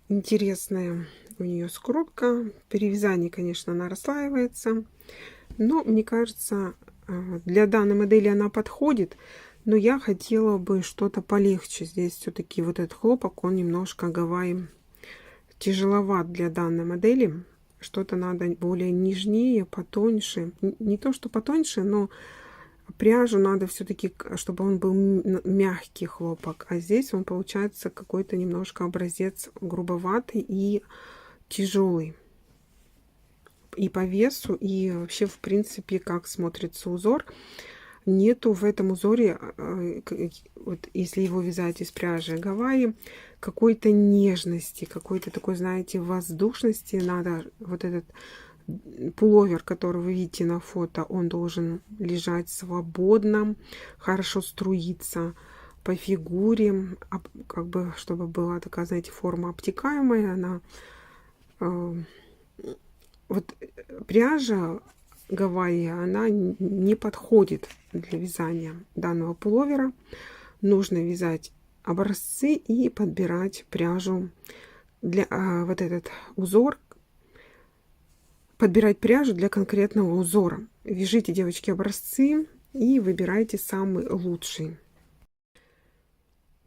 интересная. У нее скрутка. При вязании, конечно, она расслаивается. Но, мне кажется, для данной модели она подходит. Но я хотела бы что-то полегче. Здесь все-таки вот этот хлопок, он немножко Гавайи тяжеловат для данной модели. Что-то надо более нежнее, потоньше. Не то, что потоньше, но пряжу надо все-таки, чтобы он был мягкий хлопок. А здесь он получается какой-то немножко образец грубоватый и тяжелый. И по весу, и вообще, в принципе, как смотрится узор. Нету в этом узоре, вот если его вязать из пряжи Гавайи, какой-то нежности, какой-то такой, знаете, воздушности. Надо вот этот пуловер, который вы видите на фото, он должен лежать свободно, хорошо струиться по фигуре, как бы, чтобы была такая, знаете, форма обтекаемая. Она вот пряжа Гавайи, она не подходит для вязания данного пуловера. Нужно вязать образцы и подбирать пряжу для вот этот узор, подбирать пряжу для конкретного узора. Вяжите, девочки, образцы и выбирайте самый лучший.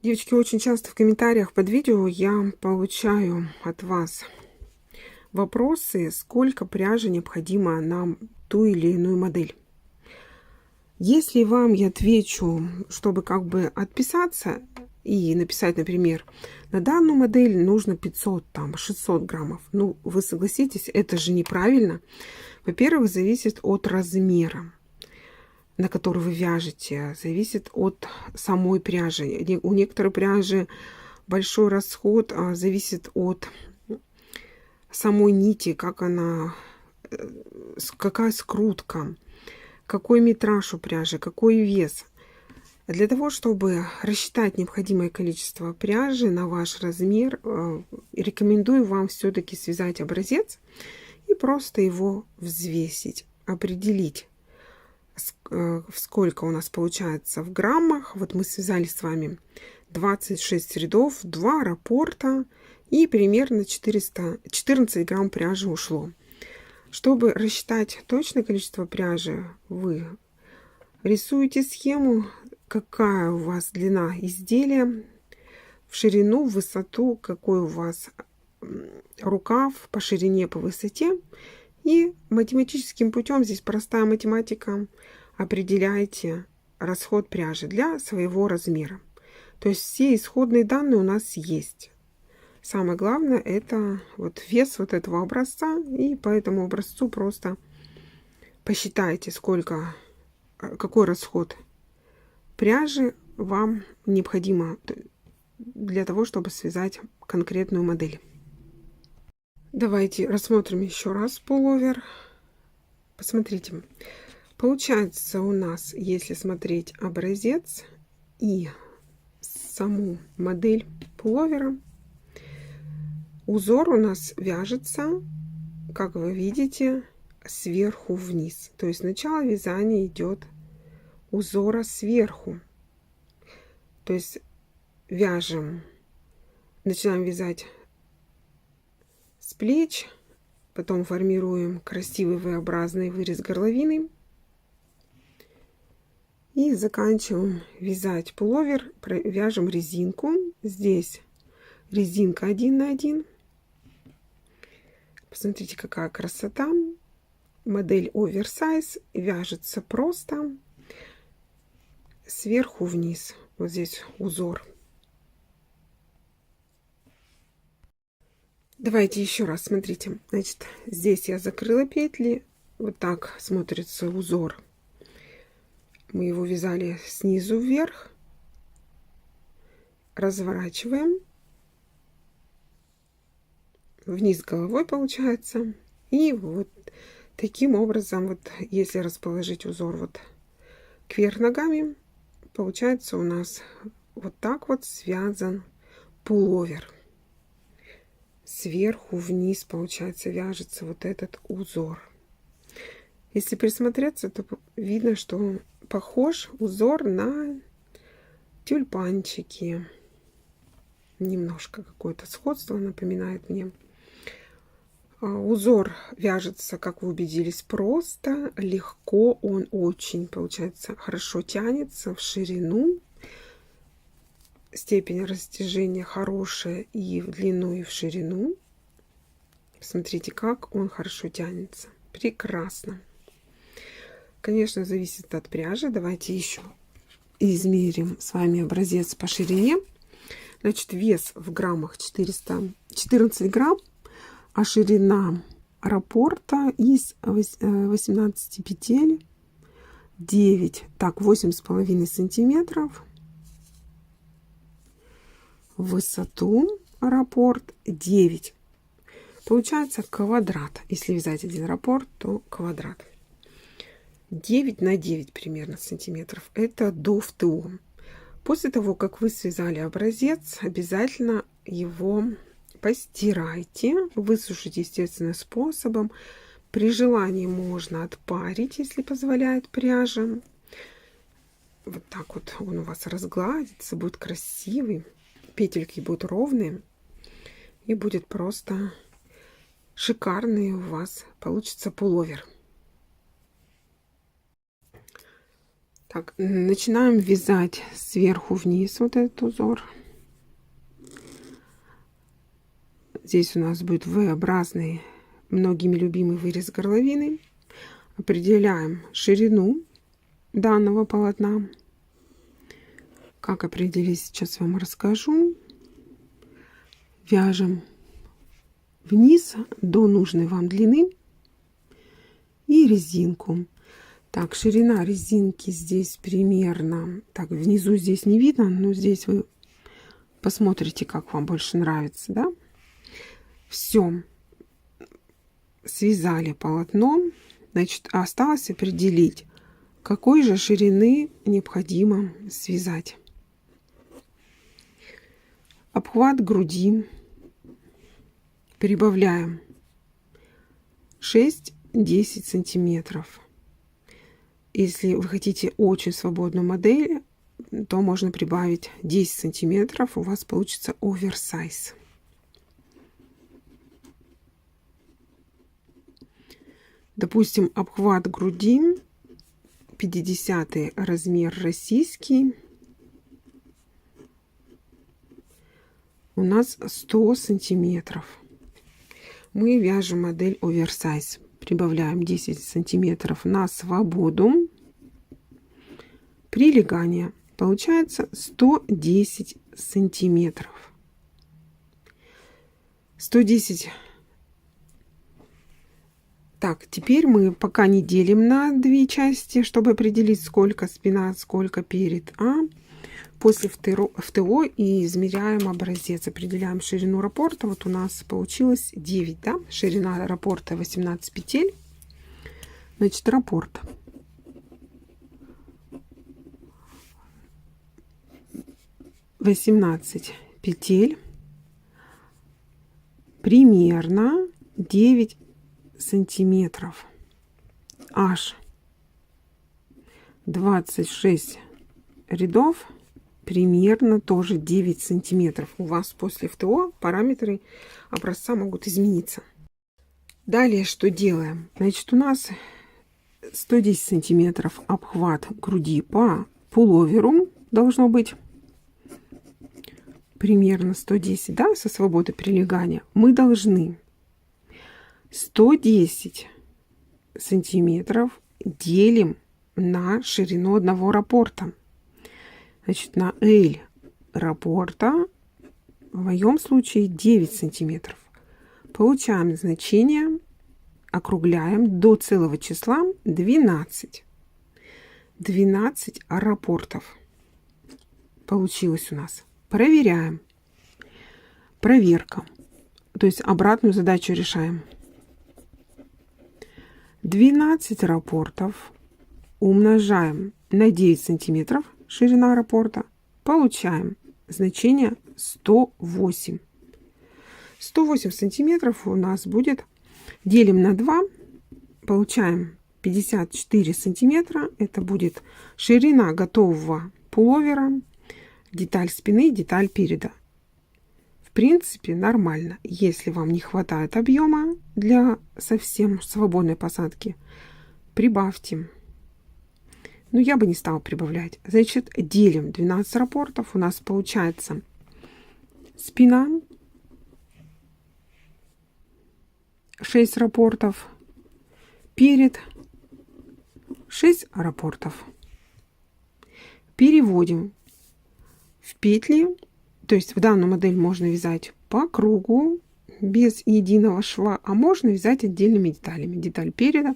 Девочки, очень часто в комментариях под видео я получаю от вас вопросы, сколько пряжи необходимо нам ту или иную модель. Если вам я отвечу, чтобы как бы отписаться и написать, например, на данную модель нужно 500, там, 600 граммов. Ну, вы согласитесь, это же неправильно. Во-первых, зависит от размера, на который вы вяжете, зависит от самой пряжи. У некоторой пряжи большой расход зависит от самой нити, как она, какая скрутка, какой метраж у пряжи, какой вес. Для того, чтобы рассчитать необходимое количество пряжи на ваш размер, рекомендую вам все-таки связать образец и просто его взвесить. определить, сколько у нас получается в граммах. Вот мы связали с вами 26 рядов, 2 раппорта и примерно 14 грамм пряжи ушло. Чтобы рассчитать точное количество пряжи, вы рисуете схему, какая у вас длина изделия, в ширину, в высоту, какой у вас рукав по ширине, по высоте. И математическим путем, здесь простая математика, определяете расход пряжи для своего размера. То есть все исходные данные у нас есть. Самое главное это вот вес вот этого образца. И по этому образцу просто посчитайте, какой расход пряжи вам необходимо для того, чтобы связать конкретную модель. Давайте рассмотрим еще раз пуловер. Посмотрите, получается у нас, если смотреть образец и саму модель пуловера, узор у нас вяжется, как вы видите, сверху вниз. То есть начало вязания идет узора сверху. То есть начинаем вязать с плеч, потом формируем красивый V-образный вырез горловины и заканчиваем вязать пуловер, вяжем резинку. Здесь резинка 1 на 1. Посмотрите, какая красота. Модель оверсайз вяжется просто сверху вниз. Вот здесь узор. Давайте еще раз, смотрите. Значит, здесь я закрыла петли. Вот так смотрится узор. Мы его вязали снизу вверх. Разворачиваем. Вниз головой получается. И вот таким образом, вот если расположить узор вот кверх ногами, получается у нас вот так вот связан пуловер. Сверху вниз, получается, вяжется вот этот узор. Если присмотреться, то видно, что похож узор на тюльпанчики. Немножко какое-то сходство напоминает мне. Узор вяжется, как вы убедились, просто, легко. Он очень, получается, хорошо тянется в ширину. Степень растяжения хорошая и в длину, и в ширину. Смотрите, как он хорошо тянется. Прекрасно. Конечно, зависит от пряжи. Давайте еще измерим с вами образец по ширине. Значит, вес в граммах 14 грамм, а ширина раппорта из 18 петель 9, так, 8,5 сантиметров. В высоту раппорт 9. Получается квадрат. Если вязать один раппорт, то квадрат. 9 на 9 примерно сантиметров. Это до ВТО. После того, как вы связали образец, обязательно его постирайте, высушите естественным способом. При желании можно отпарить, если позволяет пряжа. Вот так вот он у вас разгладится, будет красивый. Петельки будут ровные. И будет просто шикарный у вас получится пуловер. Так, начинаем вязать сверху вниз вот этот узор. Здесь у нас будет V-образный, многими любимый вырез горловины. Определяем ширину данного полотна. Как определить, сейчас вам расскажу. Вяжем вниз до нужной вам длины и резинку. Так, ширина резинки здесь примерно, так, внизу здесь не видно, но здесь вы посмотрите, как вам больше нравится, да? Все, связали полотно, значит, осталось определить, какой же ширины необходимо связать. Обхват груди прибавляем 6 10 сантиметров. Если вы хотите очень свободную модель, то можно прибавить 10 сантиметров, у вас получится оверсайз. Допустим, обхват груди 50 размер российский у нас 100 сантиметров. Мы вяжем модель оверсайз. Прибавляем 10 сантиметров на свободу. Прилегание. Получается 110 сантиметров. 110. Так, теперь мы пока не делим на две части, чтобы определить, сколько спина, сколько перед, а после в ТО и измеряем образец. Определяем ширину раппорта. Вот у нас получилось 9, да? Ширина раппорта 18 петель. Значит, раппорт. (18 петель) примерно 9 сантиметров. Аж 26 рядов, примерно тоже 9 сантиметров. У вас после ФТО параметры образца могут измениться. Далее что делаем? Значит, у нас 110 сантиметров обхват груди по пуловеру должно быть. Примерно 110, да, со свободой прилегания. Мы должны 110 сантиметров делим на ширину одного раппорта. Значит, на L раппорта в моем случае 9 сантиметров. Получаем значение, округляем до целого числа 12. 12 раппортов получилось у нас. Проверяем. Проверка. То есть обратную задачу решаем. 12 раппортов умножаем на 9 сантиметров ширина раппорта. Получаем значение 108. 108 сантиметров у нас будет. Делим на 2. Получаем 54 сантиметра. Это будет ширина готового пуловера. Деталь спины, деталь переда. В принципе, нормально. Если вам не хватает объема для совсем свободной посадки, прибавьте. Но я бы не стала прибавлять. Значит, делим 12 раппортов. У нас получается спина 6 раппортов, перед 6 раппортов. Переводим в петли, то есть в данную модель можно вязать по кругу, без единого шва, а можно вязать отдельными деталями. Деталь переда,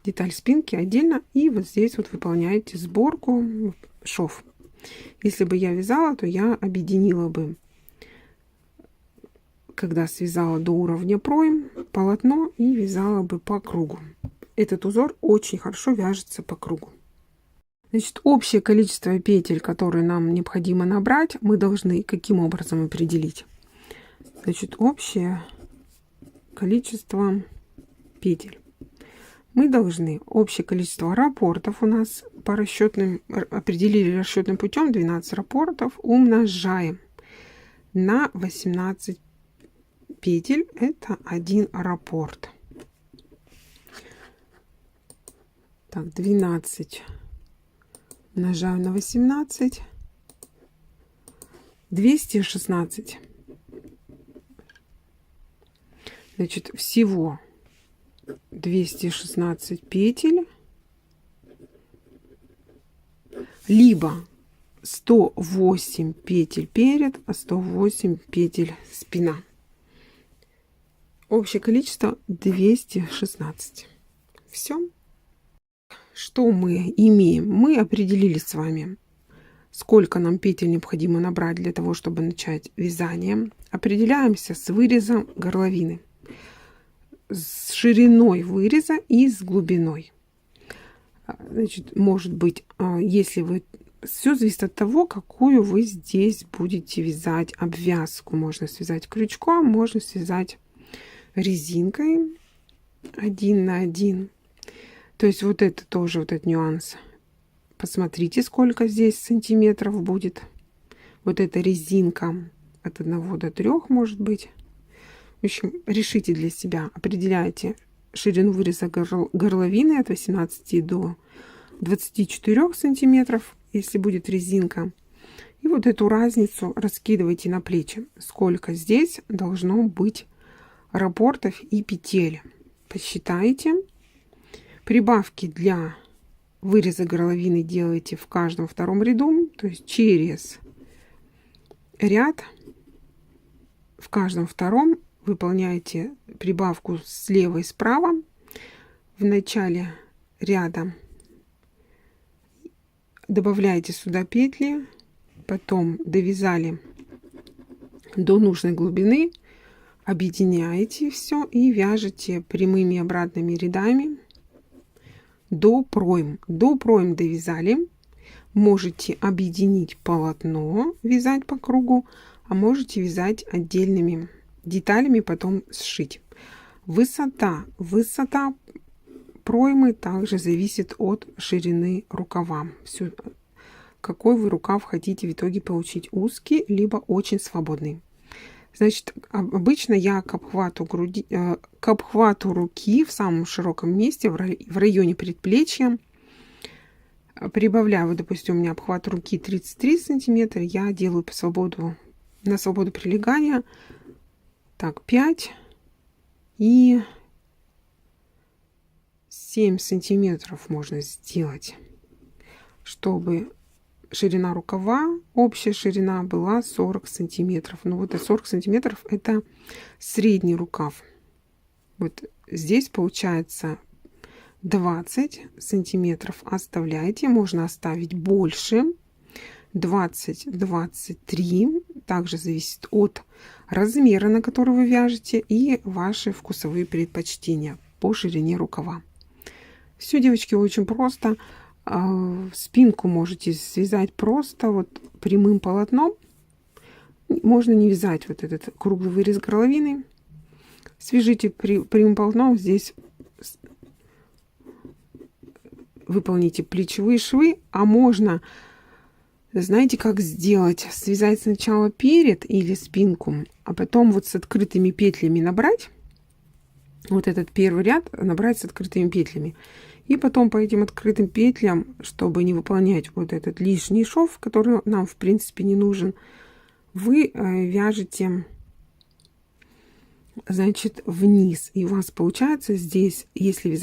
деталь спинки отдельно, и вот здесь вот выполняете сборку шов. Если бы я вязала, то я объединила бы, когда связала до уровня пройм, полотно и вязала бы по кругу. Этот узор очень хорошо вяжется по кругу. Значит, общее количество петель, которые нам необходимо набрать, мы должны каким образом определить? Значит, общее количество петель. Мы должны общее количество раппортов у нас по расчетным, определили расчетным путем 12 раппортов, умножаем на 18 петель. Это 1 раппорт. Так, 12 умножаем на 18. 216. Значит, всего 216 петель. Либо 108 петель перед, а 108 петель спина. Общее количество 216. Все. Что мы имеем? Мы определили с вами, сколько нам петель необходимо набрать для того, чтобы начать вязание. Определяемся с вырезом горловины, с шириной выреза и с глубиной. Значит, может быть, если вы... Все зависит от того, какую вы здесь будете вязать обвязку. Можно связать крючком, можно связать резинкой. 1 на 1. То есть вот это тоже, вот этот нюанс. Посмотрите, сколько здесь сантиметров будет. Вот эта резинка от 1 до 3 может быть. В общем, решите для себя, определяйте ширину выреза горловины от 18 до 24 сантиметров, если будет резинка. И вот эту разницу раскидывайте на плечи. Сколько здесь должно быть раппортов и петель. Посчитайте. Прибавки для выреза горловины делайте в каждом втором ряду, то есть через ряд в каждом втором выполняете прибавку слева и справа. В начале ряда добавляете сюда петли, потом довязали до нужной глубины, объединяете все и вяжете прямыми обратными рядами до пройм. До пройм довязали. Можете объединить полотно, вязать по кругу, а можете вязать отдельными деталями, потом сшить. Высота проймы также зависит от ширины рукава. Все, какой вы рукав хотите в итоге получить, узкий либо очень свободный. Значит, обычно я к обхвату руки в самом широком месте, в районе предплечья, прибавляю. Вот, допустим, у меня обхват руки 33 сантиметра, я делаю на свободу прилегания так 5 и 7 сантиметров можно сделать, чтобы ширина рукава, общая ширина была 40 сантиметров. Ну вот 40 сантиметров это средний рукав. Вот здесь получается 20 сантиметров оставляйте. Можно оставить больше. 20-23. Также зависит от размера, на который вы вяжете, и ваши вкусовые предпочтения по ширине рукава. Все, девочки, очень просто. Спинку можете связать просто вот прямым полотном. Можно не вязать вот этот круглый вырез горловины. Свяжите прямым полотном. Здесь выполните плечевые швы. А можно, знаете, как сделать? Связать сначала перед или спинку, а потом вот с открытыми петлями набрать. Вот этот первый ряд набрать с открытыми петлями. И потом по этим открытым петлям, чтобы не выполнять вот этот лишний шов, который нам в принципе не нужен, вы вяжете, значит, вниз. И у вас получается здесь, если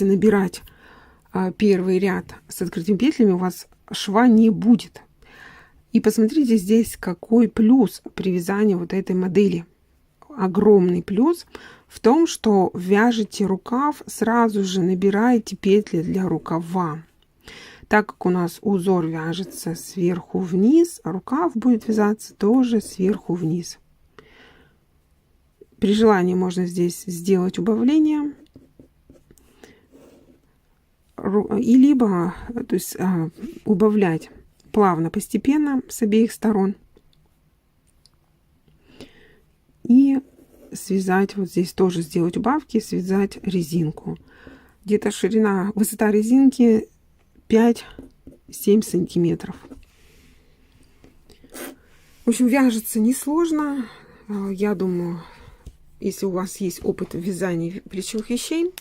набирать первый ряд с открытыми петлями, у вас шва не будет. И посмотрите здесь, какой плюс при вязании вот этой модели. Огромный плюс в том, что вяжете рукав, сразу же набираете петли для рукава. Так как у нас узор вяжется сверху вниз, рукав будет вязаться тоже сверху вниз. При желании можно здесь сделать убавление. И либо убавлять плавно, постепенно с обеих сторон. И связать, вот здесь тоже сделать убавки, связать резинку. Где-то высота резинки 5-7 сантиметров. В общем, вяжется несложно. Я думаю, если у вас есть опыт вязания плечевых вещей,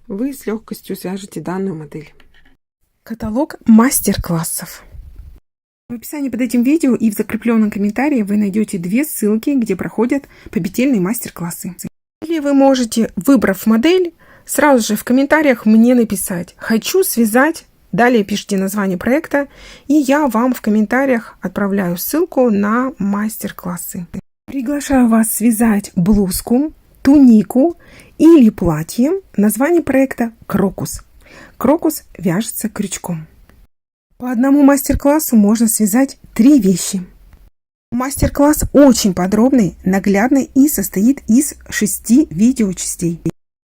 вы с легкостью свяжете данную модель. Каталог мастер-классов. В описании под этим видео и в закрепленном комментарии вы найдете 2 ссылки, где проходят победительные мастер-классы. Или вы можете, выбрав модель, сразу же в комментариях мне написать «Хочу связать». Далее пишите название проекта, и я вам в комментариях отправляю ссылку на мастер-классы. Приглашаю вас связать блузку, тунику или платье. Название проекта «Крокус». Крокус вяжется крючком. По одному мастер-классу можно связать 3 вещи. Мастер-класс очень подробный, наглядный и состоит из 6 видеочастей.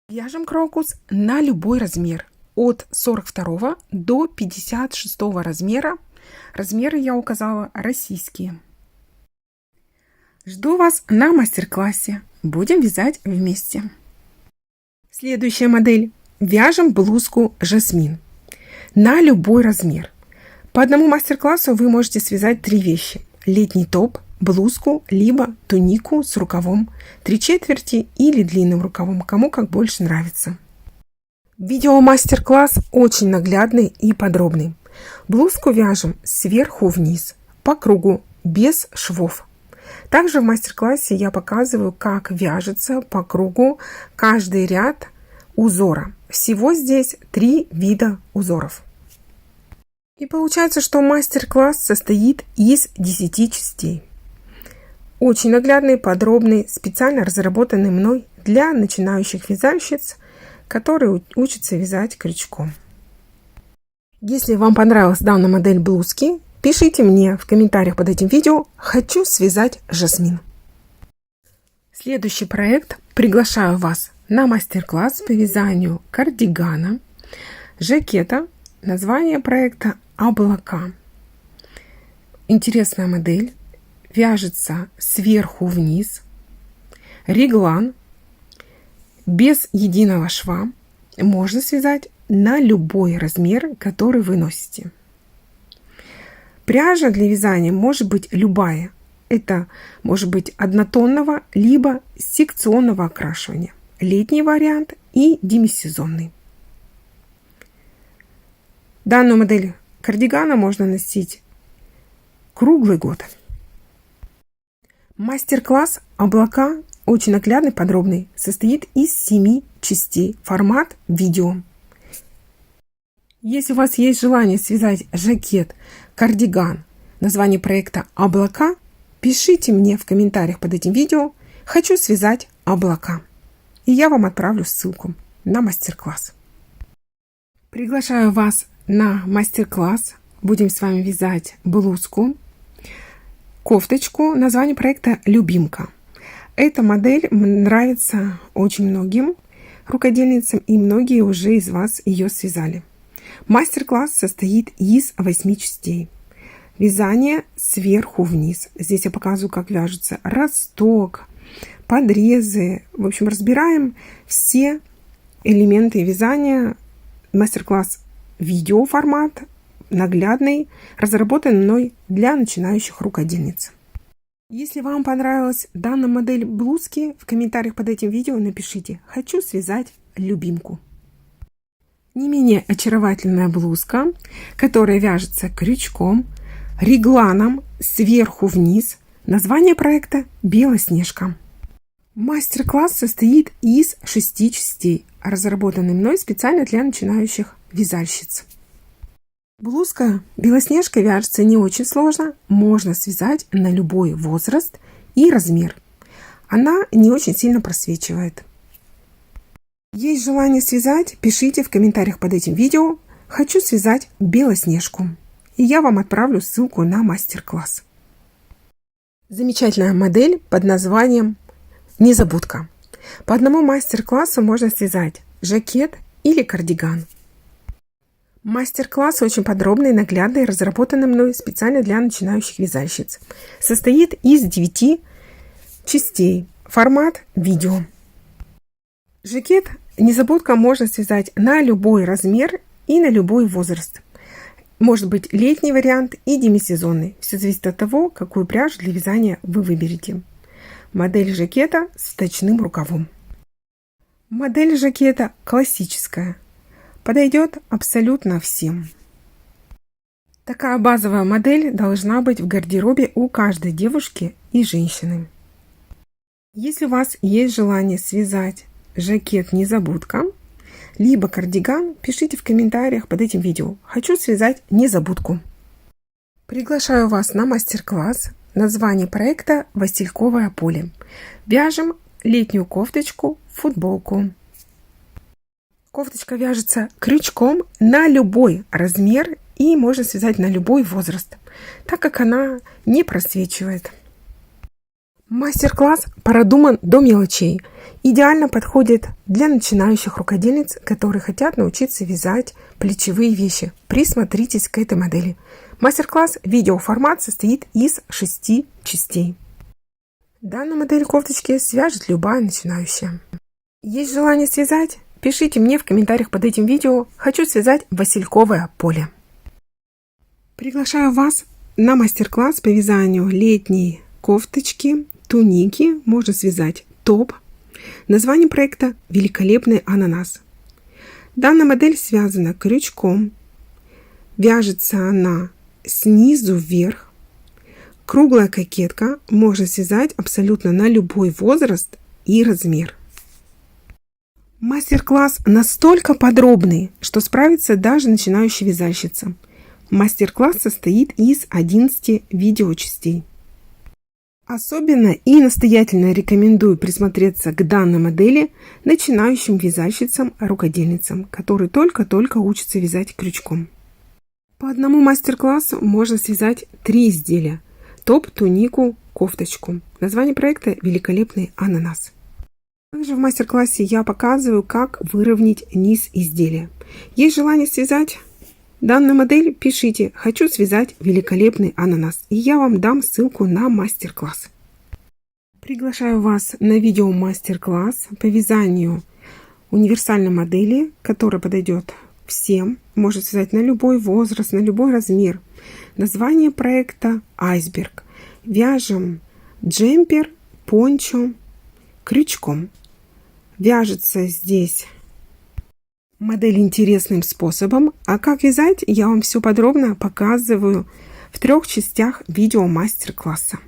Вяжем крокус на любой размер. От 42 до 56 размера. Размеры я указала российские. Жду вас на мастер-классе. Будем вязать вместе. Следующая модель. Вяжем блузку «Жасмин» на любой размер. По одному мастер-классу вы можете связать 3 вещи. Летний топ, блузку, либо тунику с рукавом 3/4 или длинным рукавом, кому как больше нравится. Видео мастер-класс очень наглядный и подробный. Блузку вяжем сверху вниз, по кругу, без швов. Также в мастер-классе я показываю, как вяжется по кругу каждый ряд узора. Всего здесь 3 вида узоров. И получается, что мастер-класс состоит из 10 частей. Очень наглядный, подробный, специально разработанный мной для начинающих вязальщиц, которые учатся вязать крючком. Если вам понравилась данная модель блузки, пишите мне в комментариях под этим видео «Хочу связать жасмин». Следующий проект. Приглашаю вас на мастер-класс по вязанию кардигана, жакета. Название проекта «Облака». Интересная модель. Вяжется сверху вниз. Реглан. Без единого шва. Можно связать на любой размер, который вы носите. Пряжа для вязания может быть любая. Это может быть однотонного, либо секционного окрашивания. Летний вариант и демисезонный. Данную модель кардигана можно носить круглый год. Мастер-класс «Облака» очень наглядный, подробный. Состоит из 7 частей. Формат видео. Если у вас есть желание связать жакет, кардиган, название проекта «Облака», пишите мне в комментариях под этим видео «Хочу связать облака». И я вам отправлю ссылку на мастер-класс. Приглашаю вас на мастер-класс. Будем с вами вязать блузку, кофточку. Название проекта «Любимка». Эта модель нравится очень многим рукодельницам, и многие уже из вас ее связали. Мастер-класс состоит из 8 частей. Вязание сверху вниз. Здесь я показываю, как вяжется росток, подрезы. В общем, разбираем все элементы вязания. Мастер-класс видеоформат, наглядный, разработан мной для начинающих рукодельниц. Если вам понравилась данная модель блузки, в комментариях под этим видео напишите «Хочу связать любимку». Не менее очаровательная блузка, которая вяжется крючком, регланом сверху вниз. Название проекта «Белоснежка». Мастер-класс состоит из 6 частей, разработанный мной специально для начинающих вязальщиц. Блузка «Белоснежка» вяжется не очень сложно, можно связать на любой возраст и размер. Она не очень сильно просвечивает. Есть желание связать, пишите в комментариях под этим видео «Хочу связать Белоснежку». И я вам отправлю ссылку на мастер-класс. Замечательная модель под названием «Незабудка». По одному мастер-классу можно связать жакет или кардиган. Мастер-класс очень подробный, наглядный, разработанный мной специально для начинающих вязальщиц. Состоит из 9 частей. Формат видео. Жакет «Незабудка» можно связать на любой размер и на любой возраст. Может быть летний вариант и демисезонный. Все зависит от того, какую пряжу для вязания вы выберете. Модель жакета с вточным рукавом. Модель жакета классическая. Подойдет абсолютно всем. Такая базовая модель должна быть в гардеробе у каждой девушки и женщины. Если у вас есть желание связать жакет «Незабудка», либо кардиган, пишите в комментариях под этим видео «Хочу связать незабудку». Приглашаю вас на мастер-класс. Название проекта «Васильковое поле». Вяжем летнюю кофточку, футболку. Кофточка вяжется крючком на любой размер и можно связать на любой возраст, так как она не просвечивает. Мастер-класс продуман до мелочей. Идеально подходит для начинающих рукодельниц, которые хотят научиться вязать плечевые вещи. Присмотритесь к этой модели. Мастер-класс видеоформат состоит из 6 частей. Данную модель кофточки свяжет любая начинающая. Есть желание связать? пишите мне в комментариях под этим видео. Хочу связать васильковое поле. Приглашаю вас на мастер-класс по вязанию летней кофточки, туники. Можно связать топ. Название проекта «Великолепный ананас». Данная модель связана крючком. Вяжется она снизу вверх. Круглая кокетка. Можно связать абсолютно на любой возраст и размер. Мастер-класс настолько подробный, что справится даже начинающая вязальщица. Мастер-класс состоит из 11 видеочастей. Особенно и настоятельно рекомендую присмотреться к данной модели начинающим вязальщицам-рукодельницам, которые только-только учатся вязать крючком. По одному мастер-классу можно связать 3 изделия: топ, тунику, кофточку. Название проекта «Великолепный ананас». Также в мастер-классе я показываю, как выровнять низ изделия. Есть желание связать данную модель? Пишите «Хочу связать великолепный ананас», и я вам дам ссылку на мастер-класс. Приглашаю вас на видео мастер-класс по вязанию универсальной модели, которая подойдет всем. Можно связать на любой возраст, на любой размер. Название проекта «Айсберг». Вяжем джемпер, пончо крючком. Вяжется здесь модель интересным способом, а как вязать, я вам все подробно показываю в 3 частях видео мастер-класса.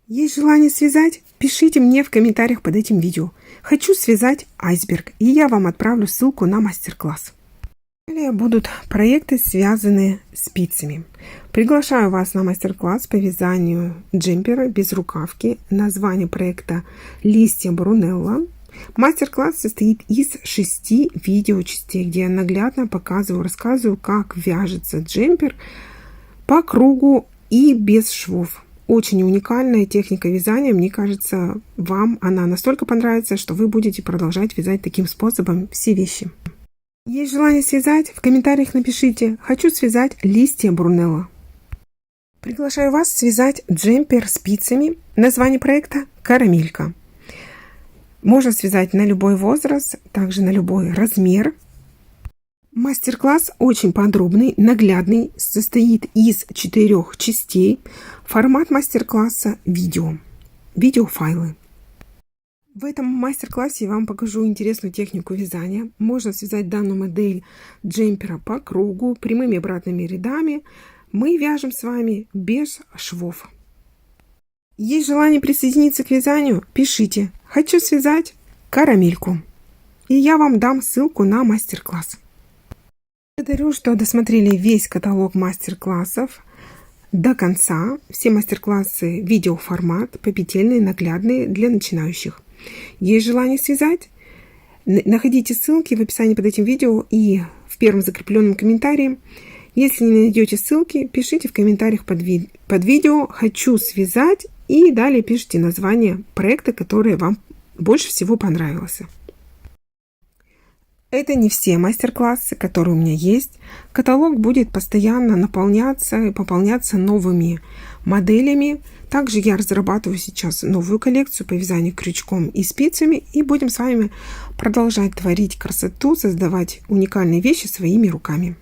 Есть желание связать? Пишите мне в комментариях под этим видео. Хочу связать айсберг, и я вам отправлю ссылку на мастер-класс. Далее будут проекты, связанные спицами. Приглашаю вас на мастер-класс по вязанию джемпера без рукавки. Название проекта «Листья Брунелла». Мастер-класс состоит из 6 видеочастей, где я наглядно показываю, рассказываю, как вяжется джемпер по кругу и без швов. Очень уникальная техника вязания. Мне кажется, вам она настолько понравится, что вы будете продолжать вязать таким способом все вещи. Есть желание связать? В комментариях напишите «Хочу связать листья Брунелла». Приглашаю вас связать джемпер спицами. Название проекта «Карамелька». Можно связать на любой возраст, также на любой размер. Мастер-класс очень подробный, наглядный, состоит из 4 частей. Формат мастер-класса – видеофайлы. В этом мастер-классе я вам покажу интересную технику вязания. Можно связать данную модель джемпера по кругу, прямыми и обратными рядами. Мы вяжем с вами без швов. Есть желание присоединиться к вязанию? Пишите «Хочу связать карамельку», и я вам дам ссылку на мастер-класс. Благодарю, что досмотрели весь каталог мастер-классов до конца. Все мастер-классы видеоформат, победительные, наглядные для начинающих. Есть желание связать? Находите ссылки в описании под этим видео и в первом закрепленном комментарии. Если не найдете ссылки, пишите в комментариях под видео «Хочу связать», и далее пишите название проекта, который вам больше всего понравился. Это не все мастер-классы, которые у меня есть. Каталог будет постоянно наполняться и пополняться новыми моделями. Также я разрабатываю сейчас новую коллекцию по вязанию крючком и спицами. И будем с вами продолжать творить красоту, создавать уникальные вещи своими руками.